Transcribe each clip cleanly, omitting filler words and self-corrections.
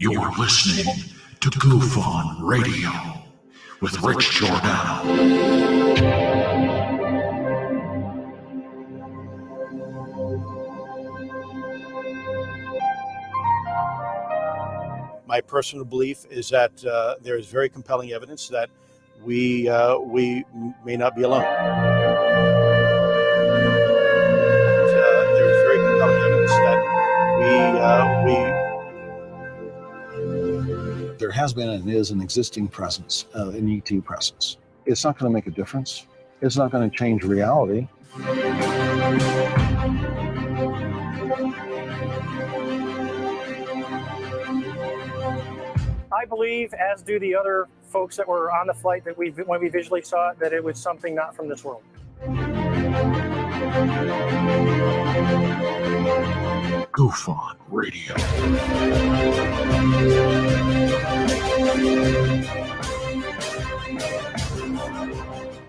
You're listening to GUFON Radio with Rich Giordano. My personal belief is that there is very compelling evidence that we may not be alone. There is very compelling evidence that There has been and is an existing presence, an ET presence. It's not going to make a difference. It's not going to change reality. I believe, as do the other folks that were on the flight, that when we visually saw it, that it was something not from this world. GUFON Radio.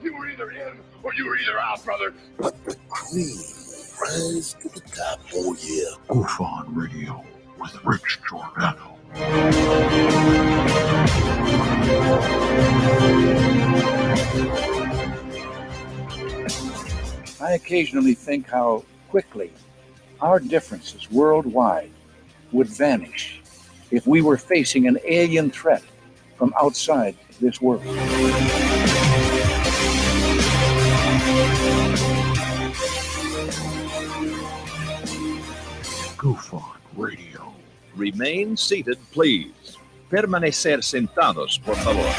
You were either in or you were either out, brother. But the cream rise to the top, oh yeah. GUFON Radio with Rich Giordano. I occasionally think how quickly our differences worldwide would vanish if we were facing an alien threat from outside this world. GUFON Radio. Remain seated, please. Permanecer sentados, por favor.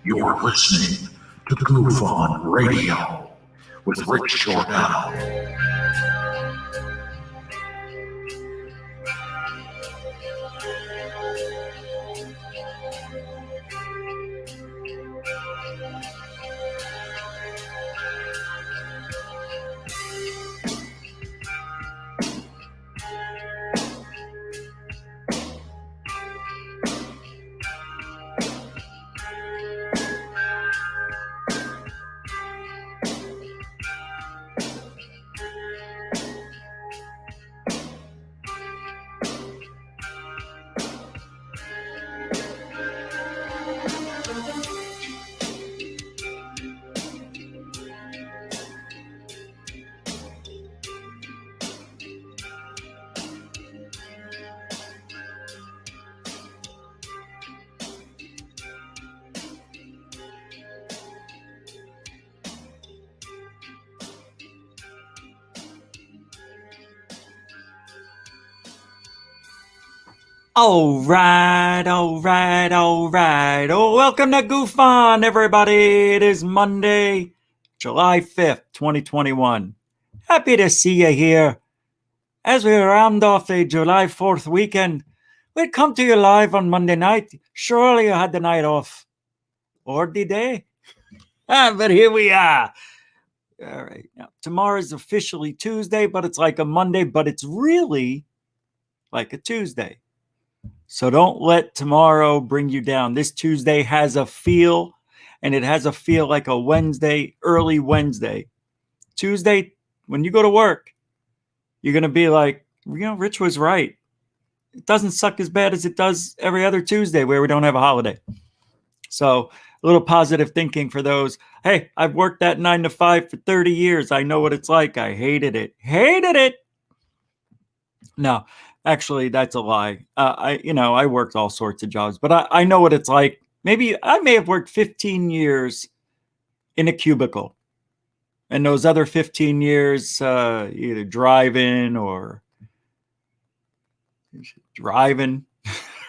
You're listening to GUFON Radio with Rich Giordano. All right. Oh, welcome to GUFON, everybody. It is Monday, July 5th, 2021. Happy to see you here. As we round off a July 4th weekend, we'd come to you live on Monday night. Surely you had the night off. Or the day. But here we are. All right. Now, tomorrow is officially Tuesday, but it's like a Monday, but it's really like a Tuesday. So don't let tomorrow bring you down. This Tuesday has a feel, and it has a feel like a Wednesday, early Wednesday. Tuesday, when you go to work, you're going to be like, Rich was right. It doesn't suck as bad as it does every other Tuesday where we don't have a holiday. So a little positive thinking for those. Hey, I've worked that 9 to 5 for 30 years. I know what it's like. I hated it. No. Actually, that's a lie. I worked all sorts of jobs, but I know what it's like. Maybe I may have worked 15 years in a cubicle. And those other 15 years, either driving.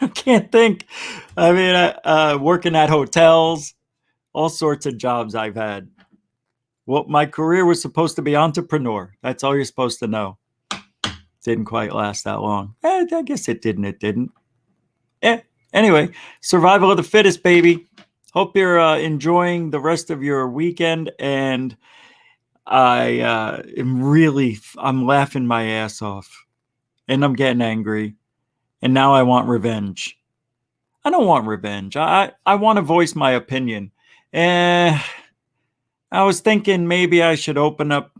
I can't think. I mean, working at hotels, all sorts of jobs I've had. Well, my career was supposed to be entrepreneur. That's all you're supposed to know. Didn't quite last that long. I guess it didn't. Anyway, survival of the fittest, baby. Hope you're enjoying the rest of your weekend. And I'm laughing my ass off. And I'm getting angry. And now I want revenge. I don't want revenge. I want to voice my opinion. I was thinking maybe I should open up,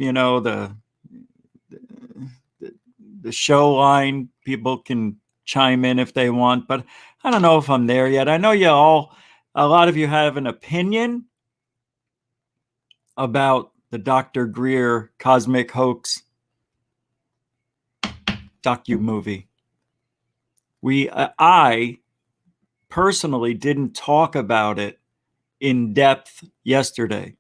the show line. People can chime in if they want, but I don't know if I'm there yet. I know a lot of you have an opinion about the Dr. Greer cosmic hoax docu-movie. I personally didn't talk about it in depth yesterday.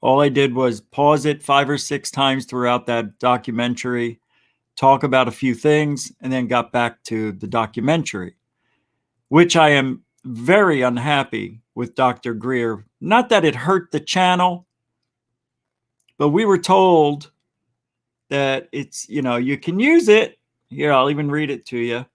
All I did was pause it 5 or 6 times throughout that documentary, talk about a few things, and then got back to the documentary, which I am very unhappy with Dr. Greer. Not that it hurt the channel, but we were told that it's, you can use it. Here, I'll even read it to you.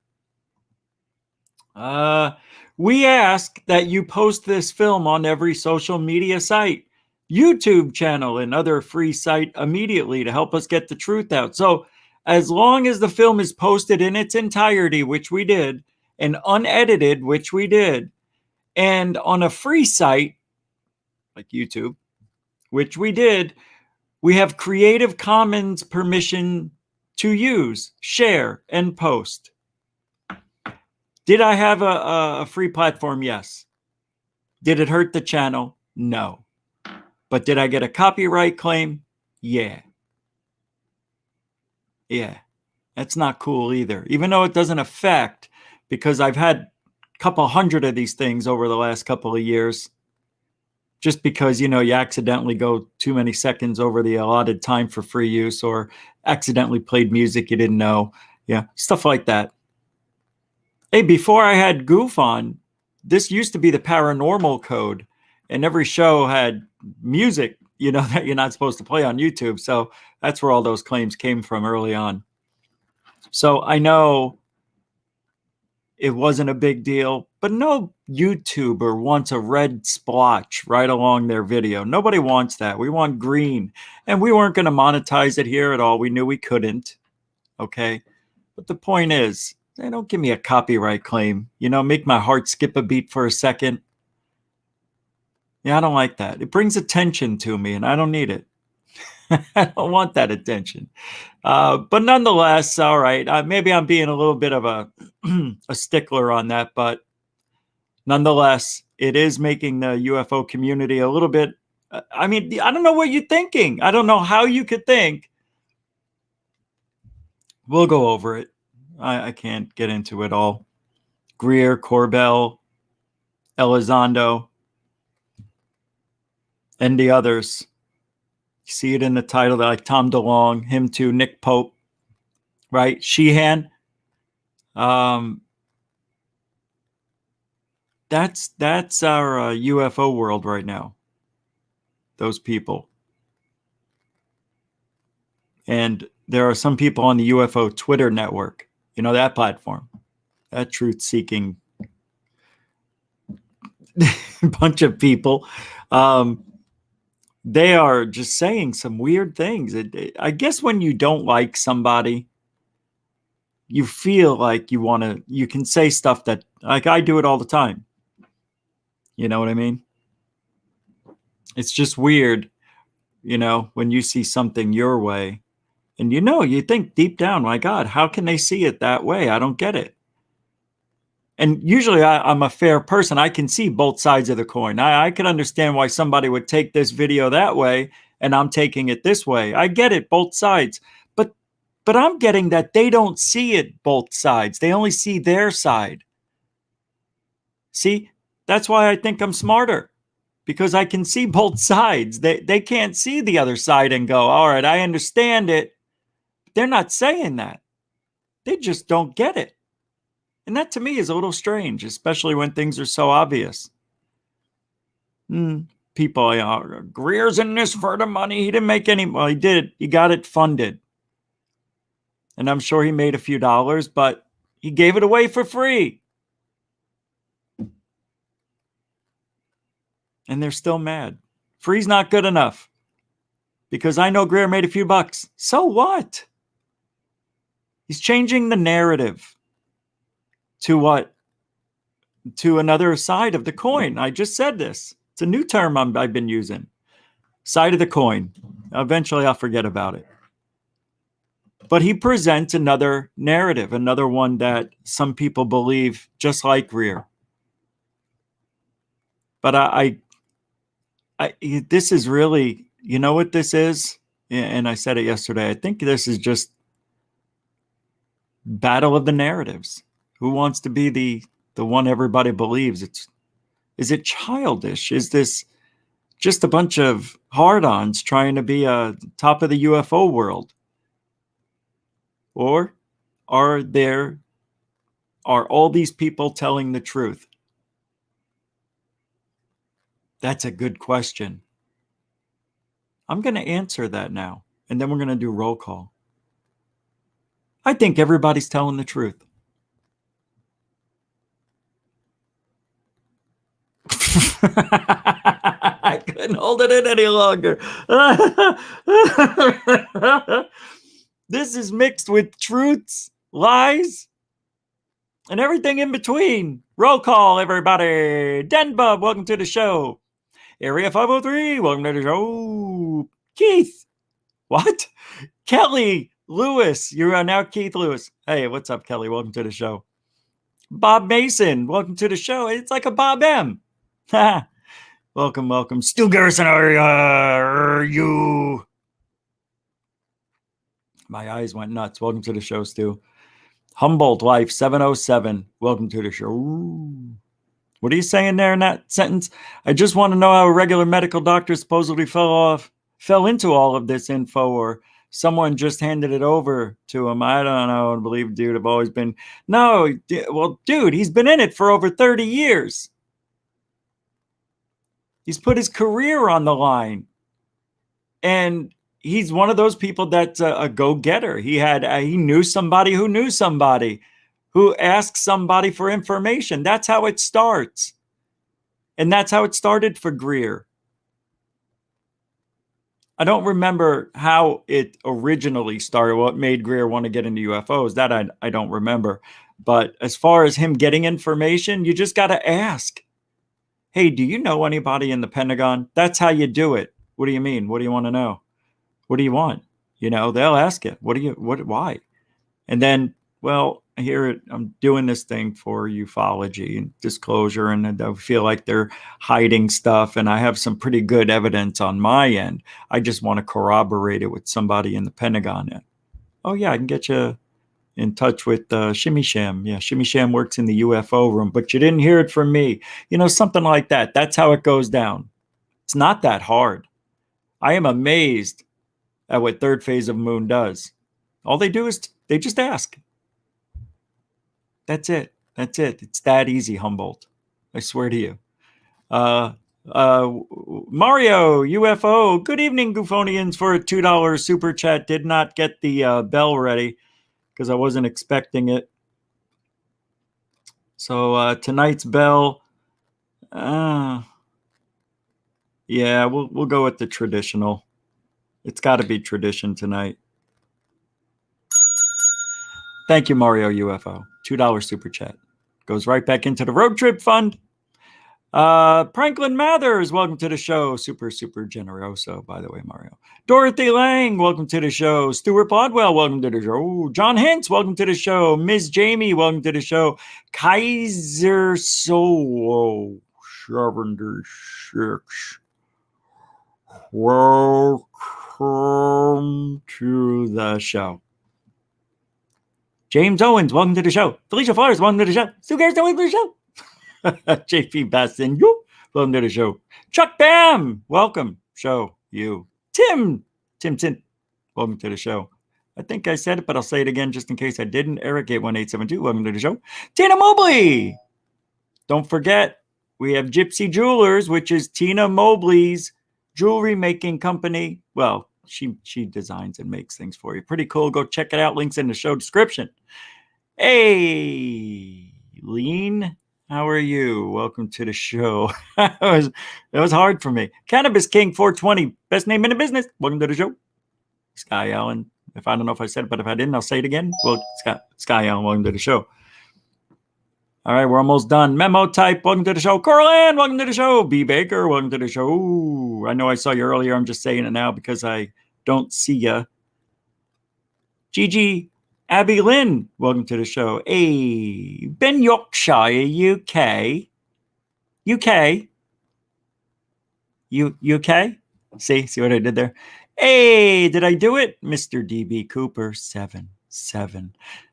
We ask that you post this film on every social media site, YouTube channel, and other free site immediately to help us get the truth out. So as long as the film is posted in its entirety, which we did, and unedited, which we did, and on a free site like YouTube, which we did, we have Creative Commons permission to use, share, and post. Did I have a free platform? Yes. Did it hurt the channel? No. But did I get a copyright claim? Yeah. Yeah. That's not cool either. Even though it doesn't affect, because I've had a couple hundred of these things over the last couple of years. Just because, you accidentally go too many seconds over the allotted time for free use, or accidentally played music you didn't know. Yeah, stuff like that. Hey, before I had GUFON, this used to be the paranormal code, and every show had music, that you're not supposed to play on YouTube. So that's where all those claims came from early on. So I know it wasn't a big deal, but no YouTuber wants a red splotch right along their video. Nobody wants that. We want green. And we weren't going to monetize it here at all. We knew we couldn't. Okay. But the point is, they don't give me a copyright claim. Make my heart skip a beat for a second. Yeah, I don't like that. It brings attention to me, and I don't need it. I don't want that attention. But nonetheless, all right, maybe I'm being a little bit of a stickler on that, but nonetheless, it is making the UFO community a little bit, I don't know what you're thinking. I don't know how you could think. We'll go over it. I can't get into it all. Greer, Corbell, Elizondo, and the others. You see it in the title, like Tom DeLonge, him too, Nick Pope, right? Sheehan. That's our UFO world right now. Those people. And there are some people on the UFO Twitter network. That platform. That truth-seeking bunch of people. They are just saying some weird things. I guess when you don't like somebody, you feel like you can say stuff that, like I do it all the time. You know what I mean? It's just weird, when you see something your way and you think deep down, my God, how can they see it that way? I don't get it. And usually I'm a fair person. I can see both sides of the coin. I can understand why somebody would take this video that way and I'm taking it this way. I get it, both sides. But I'm getting that they don't see it both sides. They only see their side. See, that's why I think I'm smarter. Because I can see both sides. They can't see the other side and go, all right, I understand it. They're not saying that. They just don't get it. And that to me is a little strange, especially when things are so obvious. People, Greer's in this for the money. He didn't make any. Well, he did. He got it funded. And I'm sure he made a few dollars, but he gave it away for free. And they're still mad. Free's not good enough. Because I know Greer made a few bucks. So what? He's changing the narrative. To what? To another side of the coin. I just said this. It's a new term I've been using. Side of the coin. Eventually I'll forget about it. But he presents another narrative, another one that some people believe, just like Greer. But this is really, you know what this is? And I said it yesterday. I think this is just battle of the narratives. Who wants to be the one everybody believes? Is it childish? Is this just a bunch of hard-ons trying to be a top of the UFO world? Or are all these people telling the truth? That's a good question. I'm going to answer that now, and then we're going to do roll call. I think everybody's telling the truth. I couldn't hold it in any longer. This is mixed with truths, lies, and everything in between. Roll call, everybody. Denver, welcome to the show. Area 503, welcome to the show. Keith, what? Kelly Lewis, you are now Keith Lewis. Hey, what's up, Kelly? Welcome to the show. Bob Mason, welcome to the show. It's like a Bob M. Welcome. Stu Garrison, are you? My eyes went nuts. Welcome to the show, Stu. Humboldt Life 707, welcome to the show. Ooh. What are you saying there in that sentence? I just want to know how a regular medical doctor supposedly fell into all of this info, or someone just handed it over to him. I don't know. I believe, dude, I've always been. No, well, dude, he's been in it for over 30 years. He's put his career on the line. And he's one of those people that's a go-getter. He knew somebody who knew somebody who asked somebody for information. That's how it starts. And that's how it started for Greer. I don't remember how it originally started, what made Greer want to get into UFOs. That I don't remember. But as far as him getting information, you just got to ask. Hey, do you know anybody in the Pentagon? That's how you do it. What do you mean? What do you want to know? What do you want? You know, they'll ask it. Why? And then, well, I'm doing this thing for ufology and disclosure, and I feel like they're hiding stuff, and I have some pretty good evidence on my end. I just want to corroborate it with somebody in the Pentagon. Oh yeah, I can get you in touch with Shimmy Sham. Yeah, Shimmy Sham works in the UFO room, but you didn't hear it from me. You know, something like that. That's how it goes down. It's not that hard. I am amazed at what Third Phase of Moon does. All they do is they just ask. That's it. It's that easy, Humboldt. I swear to you. Mario UFO. Good evening, Goofonians, for a $2 super chat. Did not get the bell ready because I wasn't expecting it. So tonight's bell. Yeah, we'll go with the traditional. It's got to be tradition tonight. Thank you, Mario UFO. $2 super chat. Goes right back into the road trip fund. Franklin Mathers, welcome to the show. Super generoso, by the way, Mario. Dorothy Lang, welcome to the show. Stuart Bodwell, welcome to the show. John Hintz, welcome to the show. Ms. Jamie, welcome to the show. Kaiser Solo 76. Welcome to the show. James Owens, welcome to the show. Felicia Flores, welcome to the show. Stu Garrison, welcome to the show. JP Bastin, welcome to the show. Chuck Bam, welcome. Show you. Tim, welcome to the show. I think I said it, but I'll say it again just in case I didn't. Eric 81872, welcome to the show. Tina Mobley. Don't forget, we have Gypsy Jewelers, which is Tina Mobley's jewelry making company. Well, she designs and makes things for you. Pretty cool. Go check it out. Links in the show description. Hey, Lean, how are you? Welcome to the show. It was hard for me. Cannabis King 420, best name in the business. Welcome to the show. Sky Allen. I don't know if I said it, but if I didn't, I'll say it again. Well, Sky Allen, welcome to the show. All right, we're almost done. Memo Type, welcome to the show. Corlan, welcome to the show. B. Baker, welcome to the show. Ooh, I know I saw you earlier. I'm just saying it now because I don't see you. Gigi Abby Lynn, welcome to the show. Hey, Ben Yorkshire, UK. UK. UK? See what I did there? Hey, did I do it? Mr. DB Cooper, 7.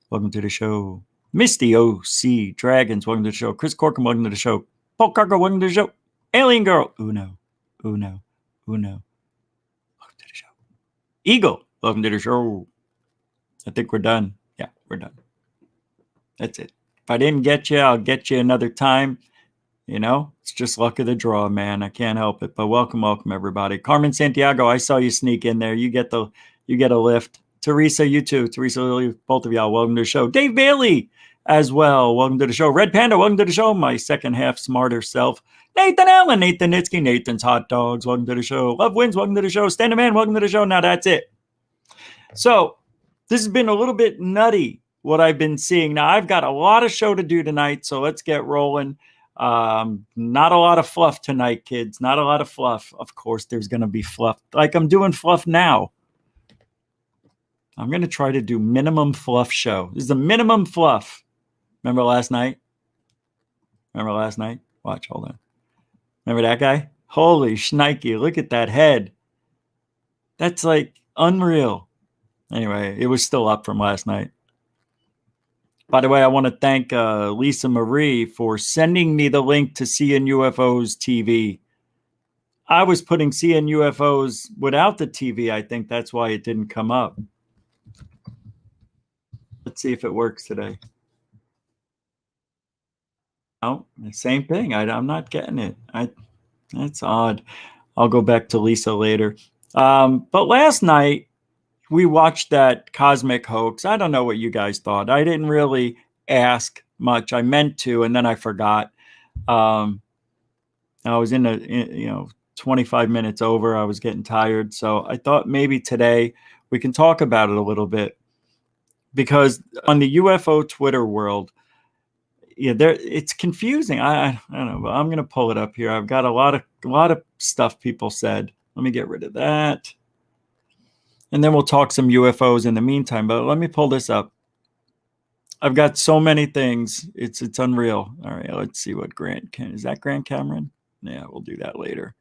Welcome to the show. Misty OC Dragons, welcome to the show. Chris Corkum, welcome to the show. Paul Cargo, welcome to the show. Alien Girl, Uno. Welcome to the show. Eagle, welcome to the show. I think we're done. Yeah, we're done. That's it. If I didn't get you, I'll get you another time. You know, it's just luck of the draw, man. I can't help it. But welcome, everybody. Carmen Santiago, I saw you sneak in there. You get a lift. Teresa, you too. Teresa, Lily, both of y'all, welcome to the show. Dave Bailey as well. Welcome to the show. Red Panda, welcome to the show. My second half smarter self. Nathan Allen, Nathan Nitsky, Nathan's Hot Dogs, welcome to the show. Love Wins, welcome to the show. Stand a Man, welcome to the show. Now that's it. So this has been a little bit nutty, what I've been seeing. Now I've got a lot of show to do tonight, so let's get rolling. Not a lot of fluff tonight, kids. Not a lot of fluff. Of course, there's going to be fluff. Like I'm doing fluff now. I'm going to try to do minimum fluff show. This is the minimum fluff. Remember last night? Watch, hold on. Remember that guy? Holy shnikey, look at that head. That's like unreal. Anyway, it was still up from last night. By the way, I want to thank Lisa Marie for sending me the link to Seeing UFOs TV. I was putting Seeing UFOs without the TV. I think that's why it didn't come up. Let's see if it works today. Oh, the same thing. I'm not getting it. That's odd. I'll go back to Lisa later. But last night, we watched that cosmic hoax. I don't know what you guys thought. I didn't really ask much. I meant to, and then I forgot. I was in 25 minutes over. I was getting tired. So I thought maybe today we can talk about it a little bit. Because on the UFO Twitter world, it's confusing. I don't know, but I'm going to pull it up here. I've got a lot of stuff people said. Let me get rid of that. And then we'll talk some UFOs in the meantime. But let me pull this up. I've got so many things. It's unreal. All right, let's see what is that Grant Cameron? Yeah, we'll do that later.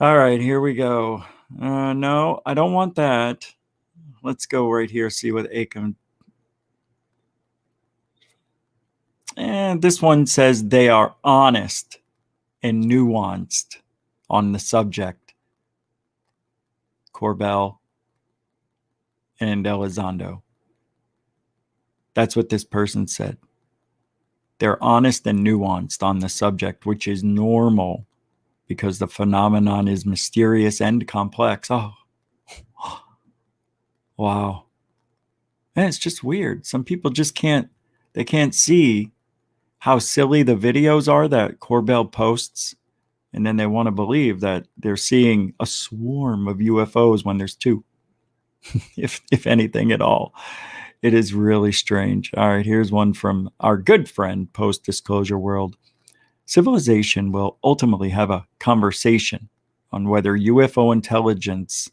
All right, here we go. No, I don't want that. Let's go right here, see what Acom. And this one says they are honest and nuanced on the subject. Corbell and Elizondo. That's what this person said. They're honest and nuanced on the subject, which is normal because the phenomenon is mysterious and complex. Oh, wow. And it's just weird. Some people just can't see how silly the videos are that Corbell posts. And then they want to believe that they're seeing a swarm of UFOs when there's two, if anything at all. It is really strange. All right, here's one from our good friend, Post Disclosure World. Civilization will ultimately have a conversation on whether UFO intelligence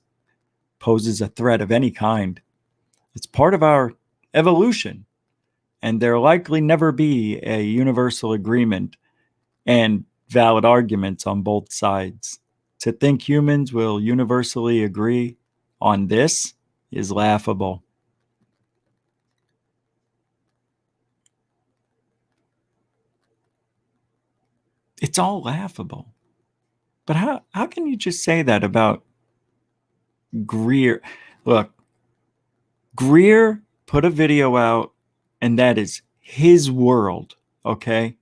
poses a threat of any kind. It's part of our evolution, and there'll likely never be a universal agreement and valid arguments on both sides. To think humans will universally agree on this is laughable. It's all laughable. But how can you just say that about Greer? Look, Greer put a video out, and that is his world, okay?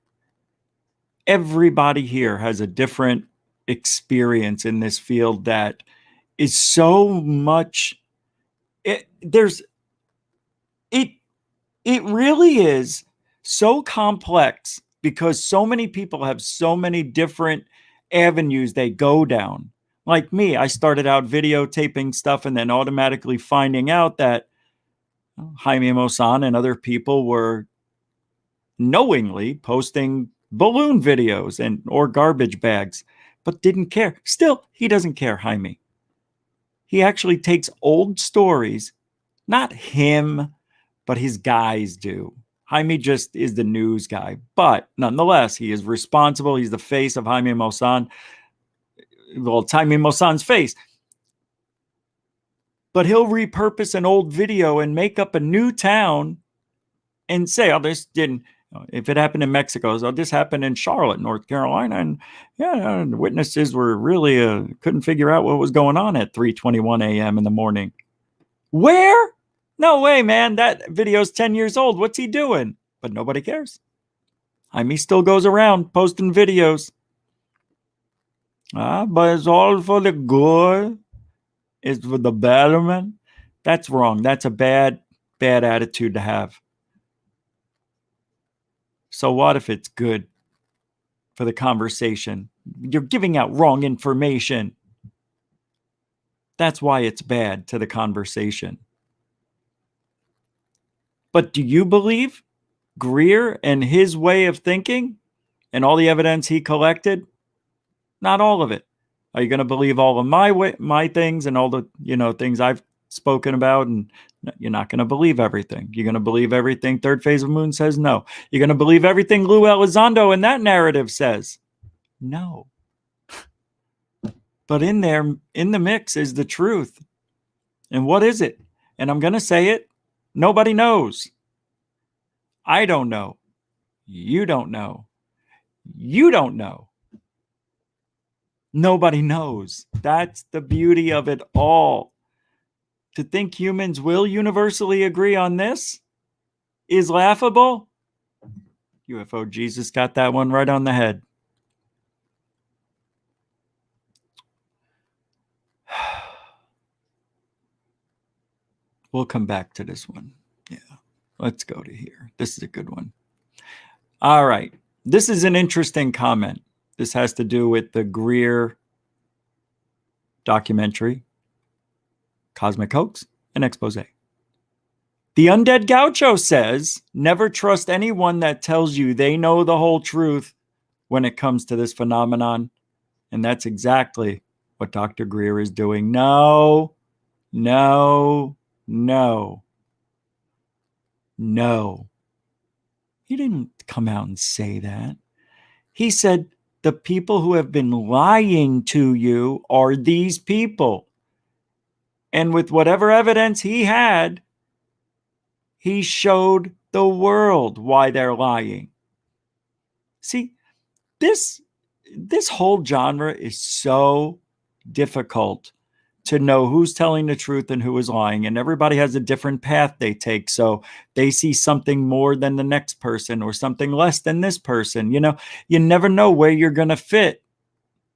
Everybody here has a different experience in this field that is so much. It really is so complex because so many people have so many different avenues they go down. Like me, I started out videotaping stuff and then automatically finding out that Jaime Maussan and other people were knowingly posting balloon videos or garbage bags, but didn't care. Still, he doesn't care, Jaime. He actually takes old stories Not him, but his guys do. Jaime just is the news guy. But nonetheless, he is responsible. He's the face of Jaime Maussan. Well, it's Jaime Maussan's face. But he'll repurpose an old video and make up a new town and say, oh, this didn't, if it happened in Mexico, so this happened in Charlotte, North Carolina. And yeah, the witnesses were really, couldn't figure out what was going on at 3:21 a.m. in the morning. Where? No way, man. That video's 10 years old. What's he doing? But nobody cares. Jaime still goes around posting videos. But it's all for the good. It's for the betterment. That's wrong. That's a bad attitude to have. So what if it's good for the conversation? You're giving out wrong information. That's why it's bad to the conversation. But do you believe Greer and his way of thinking and all the evidence he collected? Not all of it. Are you going to believe all of my things and all the things I've spoken about? And you're not going to believe everything. You're going to believe everything Third Phase of Moon says? No. You're going to believe everything Lou Elizondo and that narrative says? No. But in there, in the mix is the truth. And what is it? And I'm going to say it. Nobody knows. I don't know. You don't know. You don't know. Nobody knows. That's the beauty of it all. To think humans will universally agree on this is laughable. UFO Jesus got that one right on the head. We'll come back to this one. Yeah, let's go to here. This is a good one. All right. This is an interesting comment. This has to do with the Greer documentary, Cosmic Hoax, and Expose. The Undead Gaucho says, never trust anyone that tells you they know the whole truth when it comes to this phenomenon. And that's exactly what Dr. Greer is doing. No. He didn't come out and say that. He said, the people who have been lying to you are these people. And with whatever evidence he had, he showed the world why they're lying. See, this whole genre is so difficult to know who's telling the truth and who is lying. And everybody has a different path they take. So they see something more than the next person or something less than this person. You never know where you're going to fit.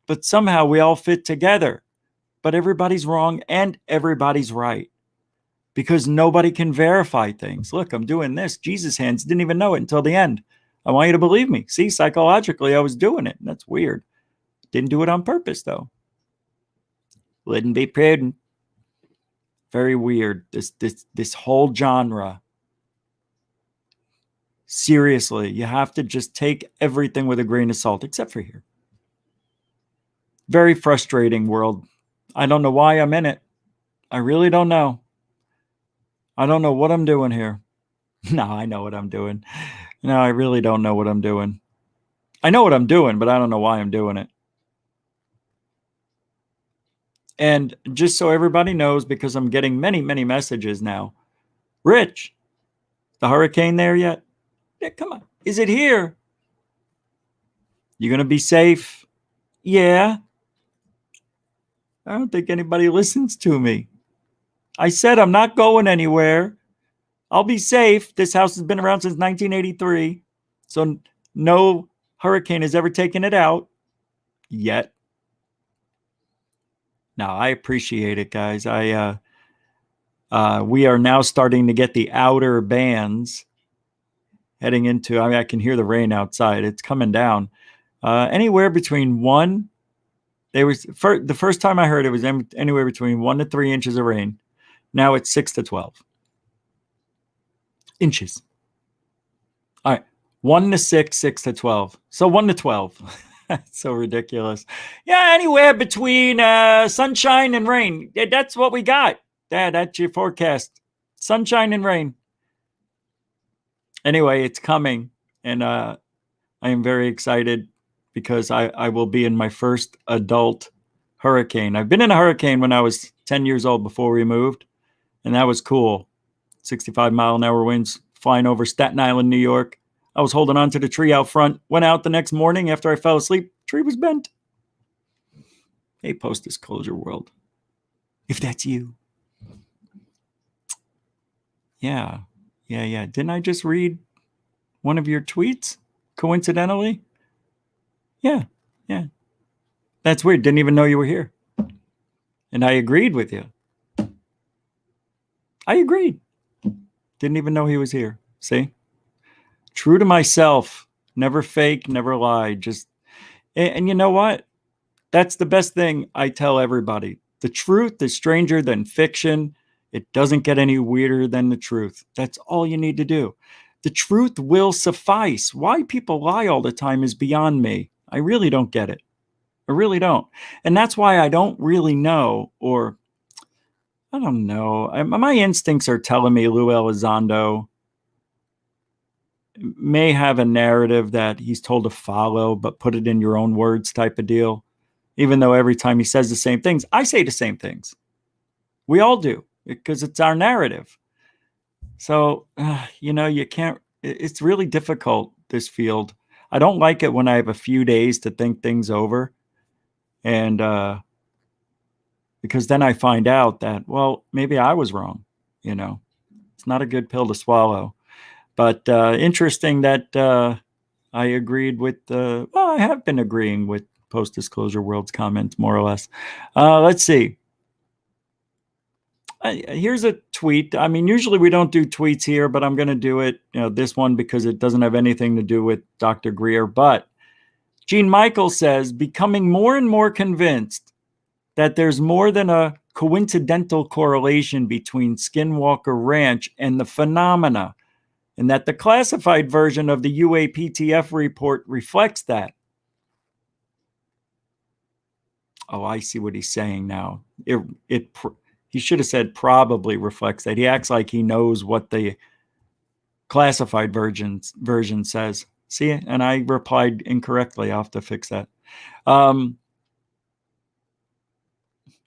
But somehow we all fit together. But everybody's wrong and everybody's right. Because nobody can verify things. Look, I'm doing this. Jesus hands didn't even know it until the end. I want you to believe me. See, psychologically, I was doing it. That's weird. Didn't do it on purpose, though. Wouldn't be prudent. Very weird. This whole genre. Seriously, you have to just take everything with a grain of salt, except for here. Very frustrating world. I don't know why I'm in it. I really don't know. I don't know what I'm doing here. No, I know what I'm doing. No, I really don't know what I'm doing. I know what I'm doing, but I don't know why I'm doing it. And just so everybody knows, because I'm getting many, many messages now. Rich, the hurricane there yet? Yeah, come on. Is it here? You going to be safe? Yeah. I don't think anybody listens to me. I said I'm not going anywhere. I'll be safe. This house has been around since 1983. So no hurricane has ever taken it out yet. Now, I appreciate it, guys. We are now starting to get the outer bands heading into, I can hear the rain outside. It's coming down. Anywhere between the first time I heard it was anywhere between 1 to 3 inches of rain. Now it's 6 to 12 inches. All right. 1 to 6, 6 to 12. So 1 to 12. That's so ridiculous. Yeah, anywhere between sunshine and rain. That's what we got. That's your forecast. sunshine and rain. Anyway, it's coming, and I am very excited because I will be in my first adult hurricane. I've been in a hurricane when I was 10 years old before we moved, and that was cool. 65-mile-an-hour winds flying over Staten Island, New York. I was holding on to the tree out front, went out the next morning after I fell asleep. Tree was bent. Hey, post-disclosure world, if that's you. Yeah. Didn't I just read one of your tweets, coincidentally? Yeah. That's weird. Didn't even know you were here. And I agreed with you. I agreed. Didn't even know he was here. See? True to myself. Never fake, never lie. And you know what? That's the best thing I tell everybody. The truth is stranger than fiction. It doesn't get any weirder than the truth. That's all you need to do. The truth will suffice. Why people lie all the time is beyond me. I really don't get it. I really don't. And that's why I don't really know, or I don't know. My instincts are telling me Lou Elizondo may have a narrative that he's told to follow, but put it in your own words type of deal. Even though every time he says the same things, I say the same things. We all do, because it's our narrative. So, you can't, it's really difficult, this field. I don't like it when I have a few days to think things over. And because then I find out that, well, maybe I was wrong. It's not a good pill to swallow. But interesting that I agreed with, I have been agreeing with Post-Disclosure World's comments, more or less. Let's see. Here's a tweet. I mean, usually we don't do tweets here, but I'm going to do it, this one, because it doesn't have anything to do with Dr. Greer. But Gene Michael says, becoming more and more convinced that there's more than a coincidental correlation between Skinwalker Ranch and the phenomena, and that the classified version of the UAPTF report reflects that. Oh, I see what he's saying now. He should have said probably reflects that. He acts like he knows what the classified version says. See, and I replied incorrectly. I'll have to fix that.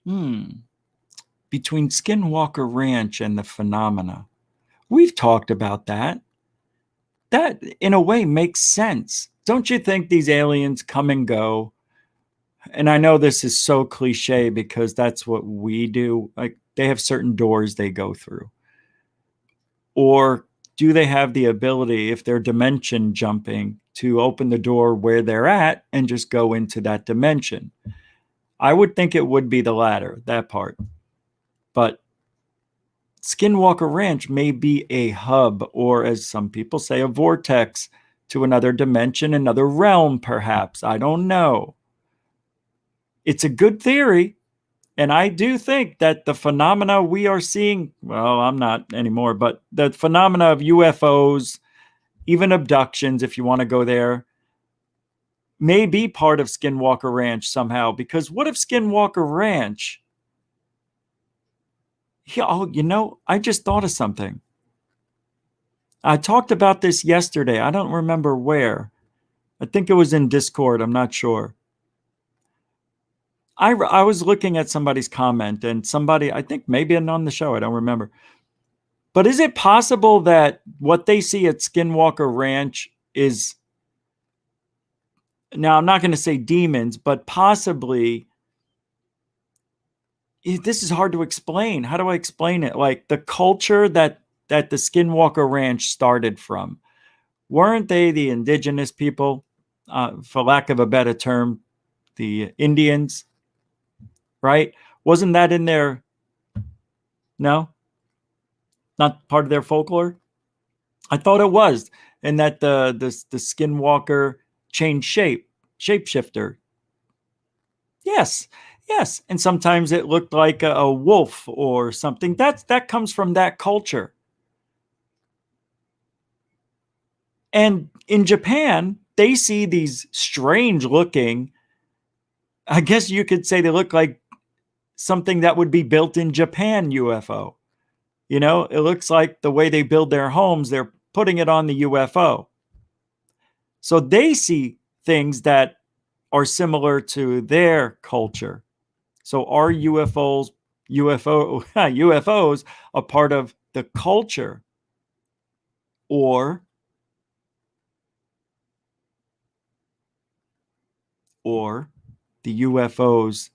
Between Skinwalker Ranch and the phenomena. We've talked about that. That, in a way, makes sense. Don't you think these aliens come and go? And I know this is so cliche because that's what we do. Like, they have certain doors they go through. Or do they have the ability, if they're dimension jumping, to open the door where they're at and just go into that dimension? I would think it would be the latter, that part. But Skinwalker Ranch may be a hub, or as some people say, a vortex to another dimension, another realm, perhaps. I don't know. It's a good theory. And I do think that the phenomena we are seeing, well, I'm not anymore, but the phenomena of UFOs, even abductions, if you want to go there, may be part of Skinwalker Ranch somehow. Because what if Skinwalker Ranch... I just thought of something. I talked about this yesterday. I don't remember where. I think it was in Discord. I'm not sure. I was looking at somebody's comment, and somebody, I think maybe on the show, I don't remember. But is it possible that what they see at Skinwalker Ranch is, now I'm not going to say demons, but possibly, this is hard to explain. How do I explain it? Like the culture that the Skinwalker Ranch started from. Weren't they the indigenous people, for lack of a better term, the Indians? Right? Wasn't that in their... No? Not part of their folklore? I thought it was. And that the Skinwalker changed shapeshifter. Yes. And sometimes it looked like a wolf or something. That comes from that culture. And in Japan, they see these strange looking, I guess you could say they look like something that would be built in Japan UFO. You know, it looks like the way they build their homes, they're putting it on the UFO. So they see things that are similar to their culture. So are UFOs a part of the culture, or the UFOs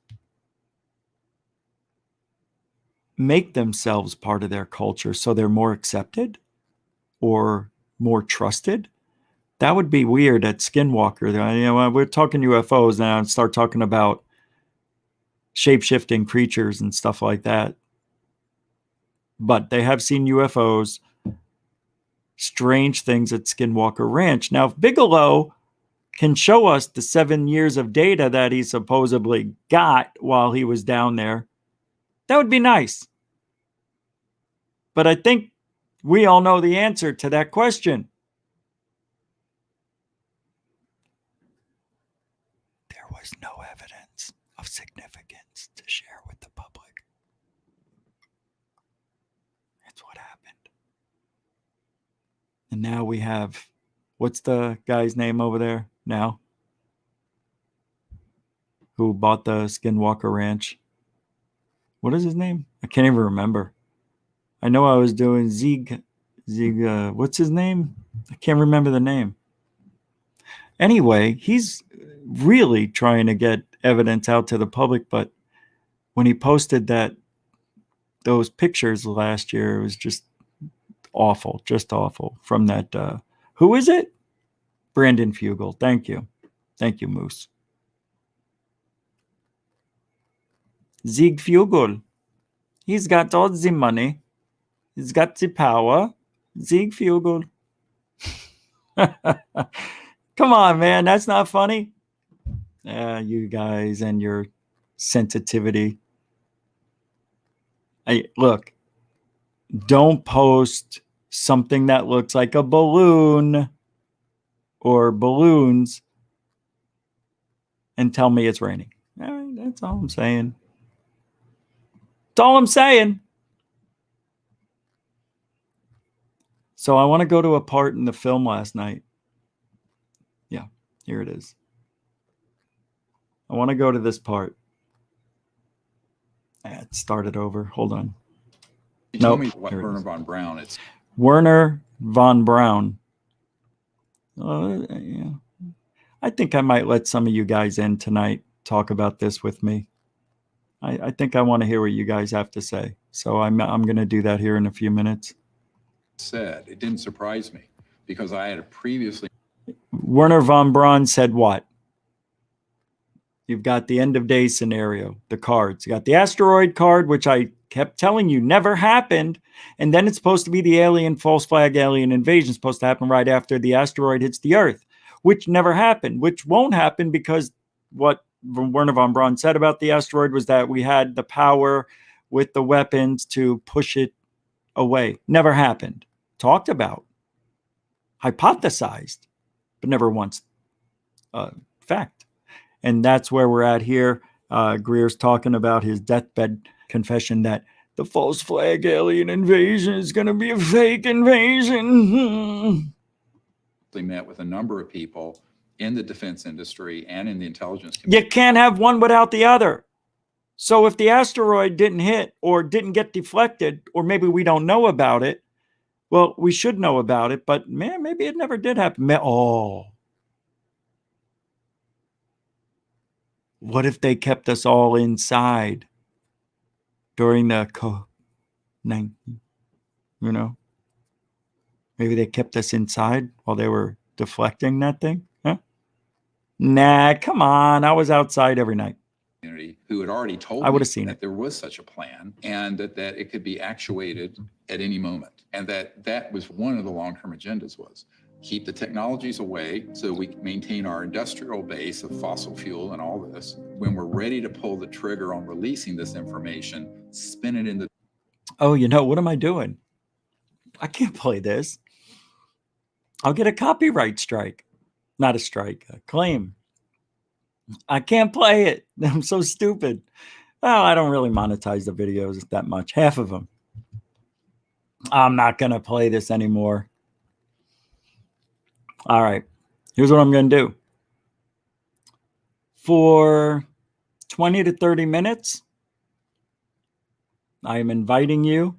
make themselves part of their culture so they're more accepted or more trusted? That would be weird at Skinwalker. You know, we're talking UFOs now and start talking about shape-shifting creatures and stuff like that. But they have seen UFOs, strange things at Skinwalker Ranch. Now, if Bigelow can show us the 7 years of data that he supposedly got while he was down there, that would be nice. But I think we all know the answer to that question. There was no evidence of significance to share with the public. That's what happened. And now we have, what's the guy's name over there now? Who bought the Skinwalker Ranch? What is his name? I can't even remember. I know I was doing what's his name? I can't remember the name. Anyway, he's really trying to get evidence out to the public, but when he posted those pictures last year, it was just awful from that, who is it? Brandon Fugel. Thank you, Moose. Sieg Fugel. He's got all the money. He's got the power. Sieg Fugel. Come on, man. That's not funny. You guys and your sensitivity. Look, don't post something that looks like a balloon or balloons and tell me it's raining. All right, that's all I'm saying. That's all I'm saying. So I want to go to a part in the film last night. Yeah, here it is. I want to go to this part. It started over. Hold on. Tell me what Werner von Braun. It's Werner von Braun. Yeah. I think I might let some of you guys in tonight talk about this with me. I think I want to hear what you guys have to say. So I'm going to do that here in a few minutes. said. It didn't surprise me because I had previously. Werner von Braun said what? You've got the end of day scenario, the cards. You got the asteroid card, which I kept telling you never happened. And then it's supposed to be the alien, false flag alien invasion, supposed to happen right after the asteroid hits the Earth, which never happened, which won't happen because what Werner von Braun said about the asteroid was that we had the power with the weapons to push it away. Never happened. Talked about, hypothesized, but never once fact. And that's where we're at here. Greer's talking about his deathbed confession that the false flag alien invasion is going to be a fake invasion. They met with a number of people in the defense industry and in the intelligence community. You can't have one without the other. So if the asteroid didn't hit or didn't get deflected, or maybe we don't know about it, well, we should know about it, but man, maybe it never did happen. Oh. What if they kept us all inside during the COVID-19? You know? Maybe they kept us inside while they were deflecting that thing? Huh? Nah, come on. I was outside every night. Who had already told I would have me seen that it. there was such a plan and that it could be actuated at any moment. And that was one of the long-term agendas was keep the technologies away so we can maintain our industrial base of fossil fuel and all this. When we're ready to pull the trigger on releasing this information, spin it in the... Oh, you know, what am I doing? I can't play this. I'll get a copyright strike. Not a strike, a claim. I can't play it. I'm so stupid. Well, I don't really monetize the videos that much. Half of them. I'm not going to play this anymore. All right. Here's what I'm going to do. For 20 to 30 minutes, I am inviting you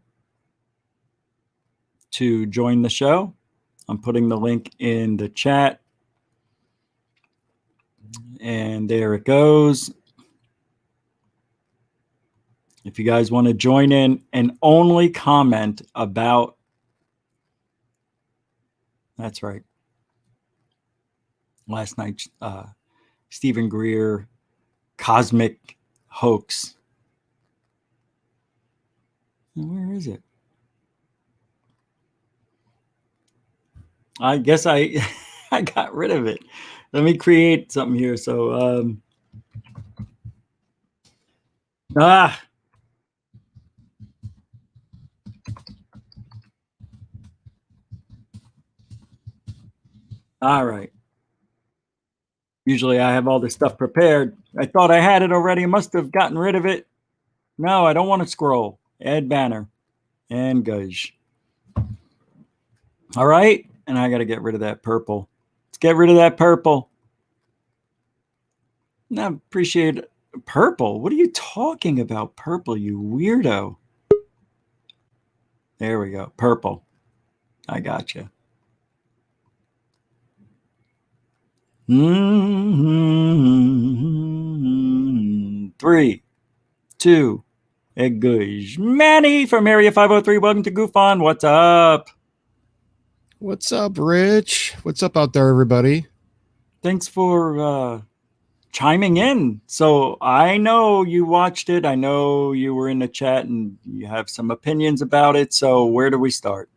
to join the show. I'm putting the link in the chat. And there it goes. If you guys want to join in and only comment about, that's right, last night's Stephen Greer cosmic hoax. Where is it? I guess I got rid of it. Let me create something here. So, all right. Usually I have all this stuff prepared. I thought I had it already. I must have gotten rid of it. No, I don't want to scroll. Add banner and gush. All right. And I got to get rid of that purple. Let's get rid of that purple. I appreciate purple. What are you talking about? Purple, you weirdo. There we go. Purple. I got you. 3, 2, and good. Manny from Area 503. Welcome to GUFON. What's up? What's up, Rich? What's up out there, everybody? Thanks for chiming in. So I know you watched it. I know you were in the chat and you have some opinions about it. So where do we start?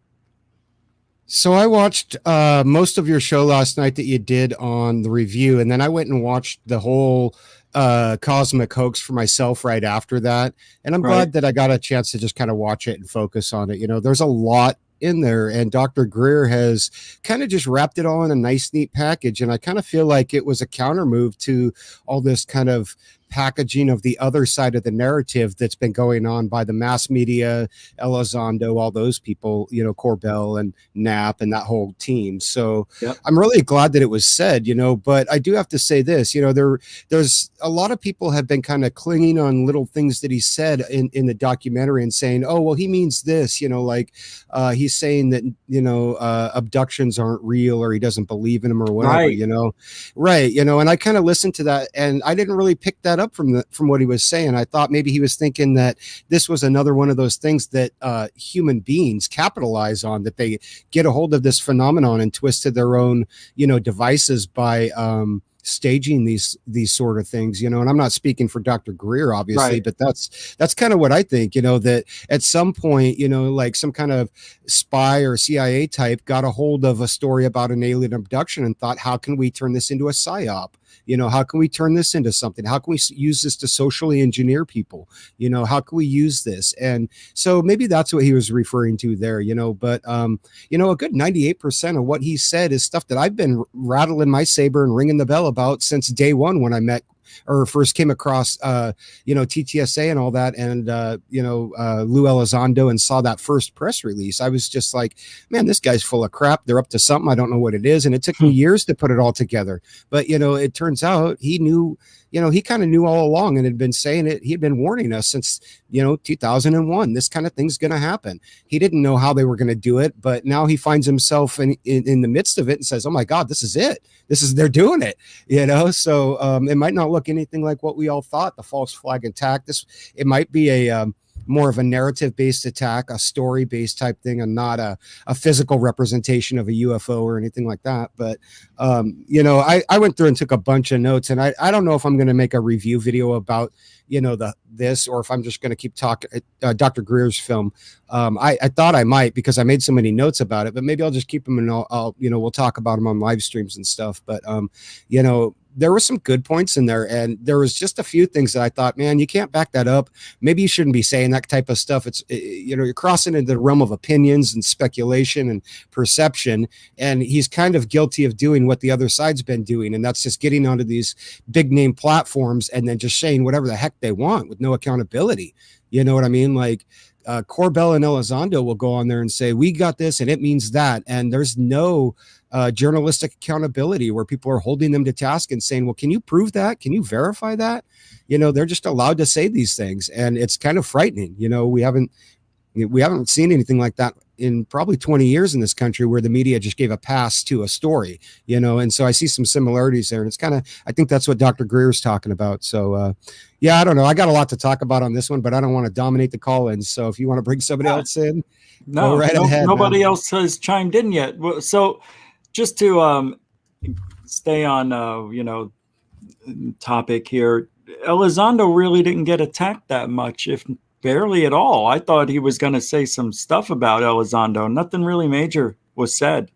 So I watched most of your show last night that you did on the review, and then I went and watched the whole cosmic hoax for myself right after that. And I'm glad that I got a chance to just kind of watch it and focus on it. You know, there's a lot in there, and Dr. Greer has kind of just wrapped it all in a nice, neat package. And I kind of feel like it was a counter move to all this kind of packaging of the other side of the narrative that's been going on by the mass media, Elizondo, all those people, you know, Corbell and Knapp and that whole team. So I'm really glad that it was said, you know, but I do have to say this, you know, there's a lot of people have been kind of clinging on little things that he said in the documentary and saying, oh, well, he means this, you know, like he's saying that, you know, abductions aren't real, or he doesn't believe in them or whatever, you know, you know, and I kind of listened to that and I didn't really pick that up from what he was saying. I thought maybe he was thinking that this was another one of those things that human beings capitalize on, that they get a hold of this phenomenon and twist to their own, you know, devices by staging these sort of things, you know. And I'm not speaking for Dr. Greer, obviously, but that's kind of what I think, you know, that at some point, you know, like some kind of spy or CIA type got a hold of a story about an alien abduction and thought, how can we turn this into a psyop? You know, how can we turn this into something? How can we use this to socially engineer people? You know, how can we use this? And so maybe that's what he was referring to there, you know, but, you know, a good 98% of what he said is stuff that I've been rattling my saber and ringing the bell about since day one when I met or first came across, you know, TTSA and all that. And, you know, Lou Elizondo, and saw that first press release. I was just like, man, this guy's full of crap. They're up to something. I don't know what it is. And it took me years to put it all together. But, you know, it turns out he knew, you know, he kind of knew all along and had been saying it. He had been warning us since, you know, 2001. This kind of thing's going to happen. He didn't know how they were going to do it, but now he finds himself in the midst of it and says, oh my God, this is it. They're doing it, you know? So it might not look anything like what we all thought, the false flag attack. It might be a more of a narrative-based attack, a story-based type thing, and not a physical representation of a UFO or anything like that. But, you know, I went through and took a bunch of notes, and I don't know if I'm going to make a review video about, you know, this, or if I'm just going to keep talking Dr. Greer's film. I thought I might, because I made so many notes about it, but maybe I'll just keep them and I'll you know, we'll talk about them on live streams and stuff. But, you know, there were some good points in there, and there was just a few things that I thought, man, you can't back that up. Maybe you shouldn't be saying that type of stuff. It's, you're crossing into the realm of opinions and speculation and perception, and he's kind of guilty of doing what the other side's been doing, and that's just getting onto these big name platforms and then just saying whatever the heck they want with no accountability. You know what I mean? Like Corbell and Elizondo will go on there and say, we got this and it means that. And there's no journalistic accountability where people are holding them to task and saying, well, can you prove that? Can you verify that? You know, they're just allowed to say these things. And it's kind of frightening. You know, we haven't seen anything like that in probably 20 years in this country, where the media just gave a pass to a story, you know? And so I see some similarities there, and it's kind of, I think that's what Dr. Greer is talking about. So yeah, I don't know. I got a lot to talk about on this one, but I don't want to dominate the call-ins. So if you want to bring somebody else in, go right ahead. Nobody else has chimed in yet. So just to stay on, you know, topic here, Elizondo really didn't get attacked that much, if barely at all. I thought he was going to say some stuff about Elizondo. Nothing really major was said.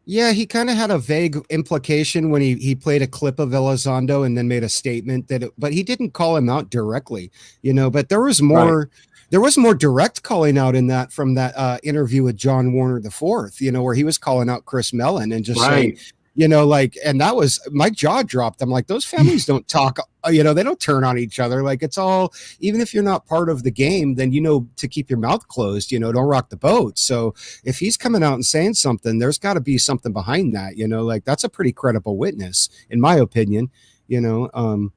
Yeah, he kind of had a vague implication when he played a clip of Elizondo and then made a statement but he didn't call him out directly, you know. But there was more. Right. There was more direct calling out in that from that interview with John Warner IV, you know, where he was calling out Chris Mellon and just saying, you know, like, and that was, my jaw dropped. I'm like, those families don't talk, you know, they don't turn on each other. Like, it's all, even if you're not part of the game, then, you know, to keep your mouth closed, you know, don't rock the boat. So if he's coming out and saying something, there's got to be something behind that, you know, like that's a pretty credible witness, in my opinion, you know.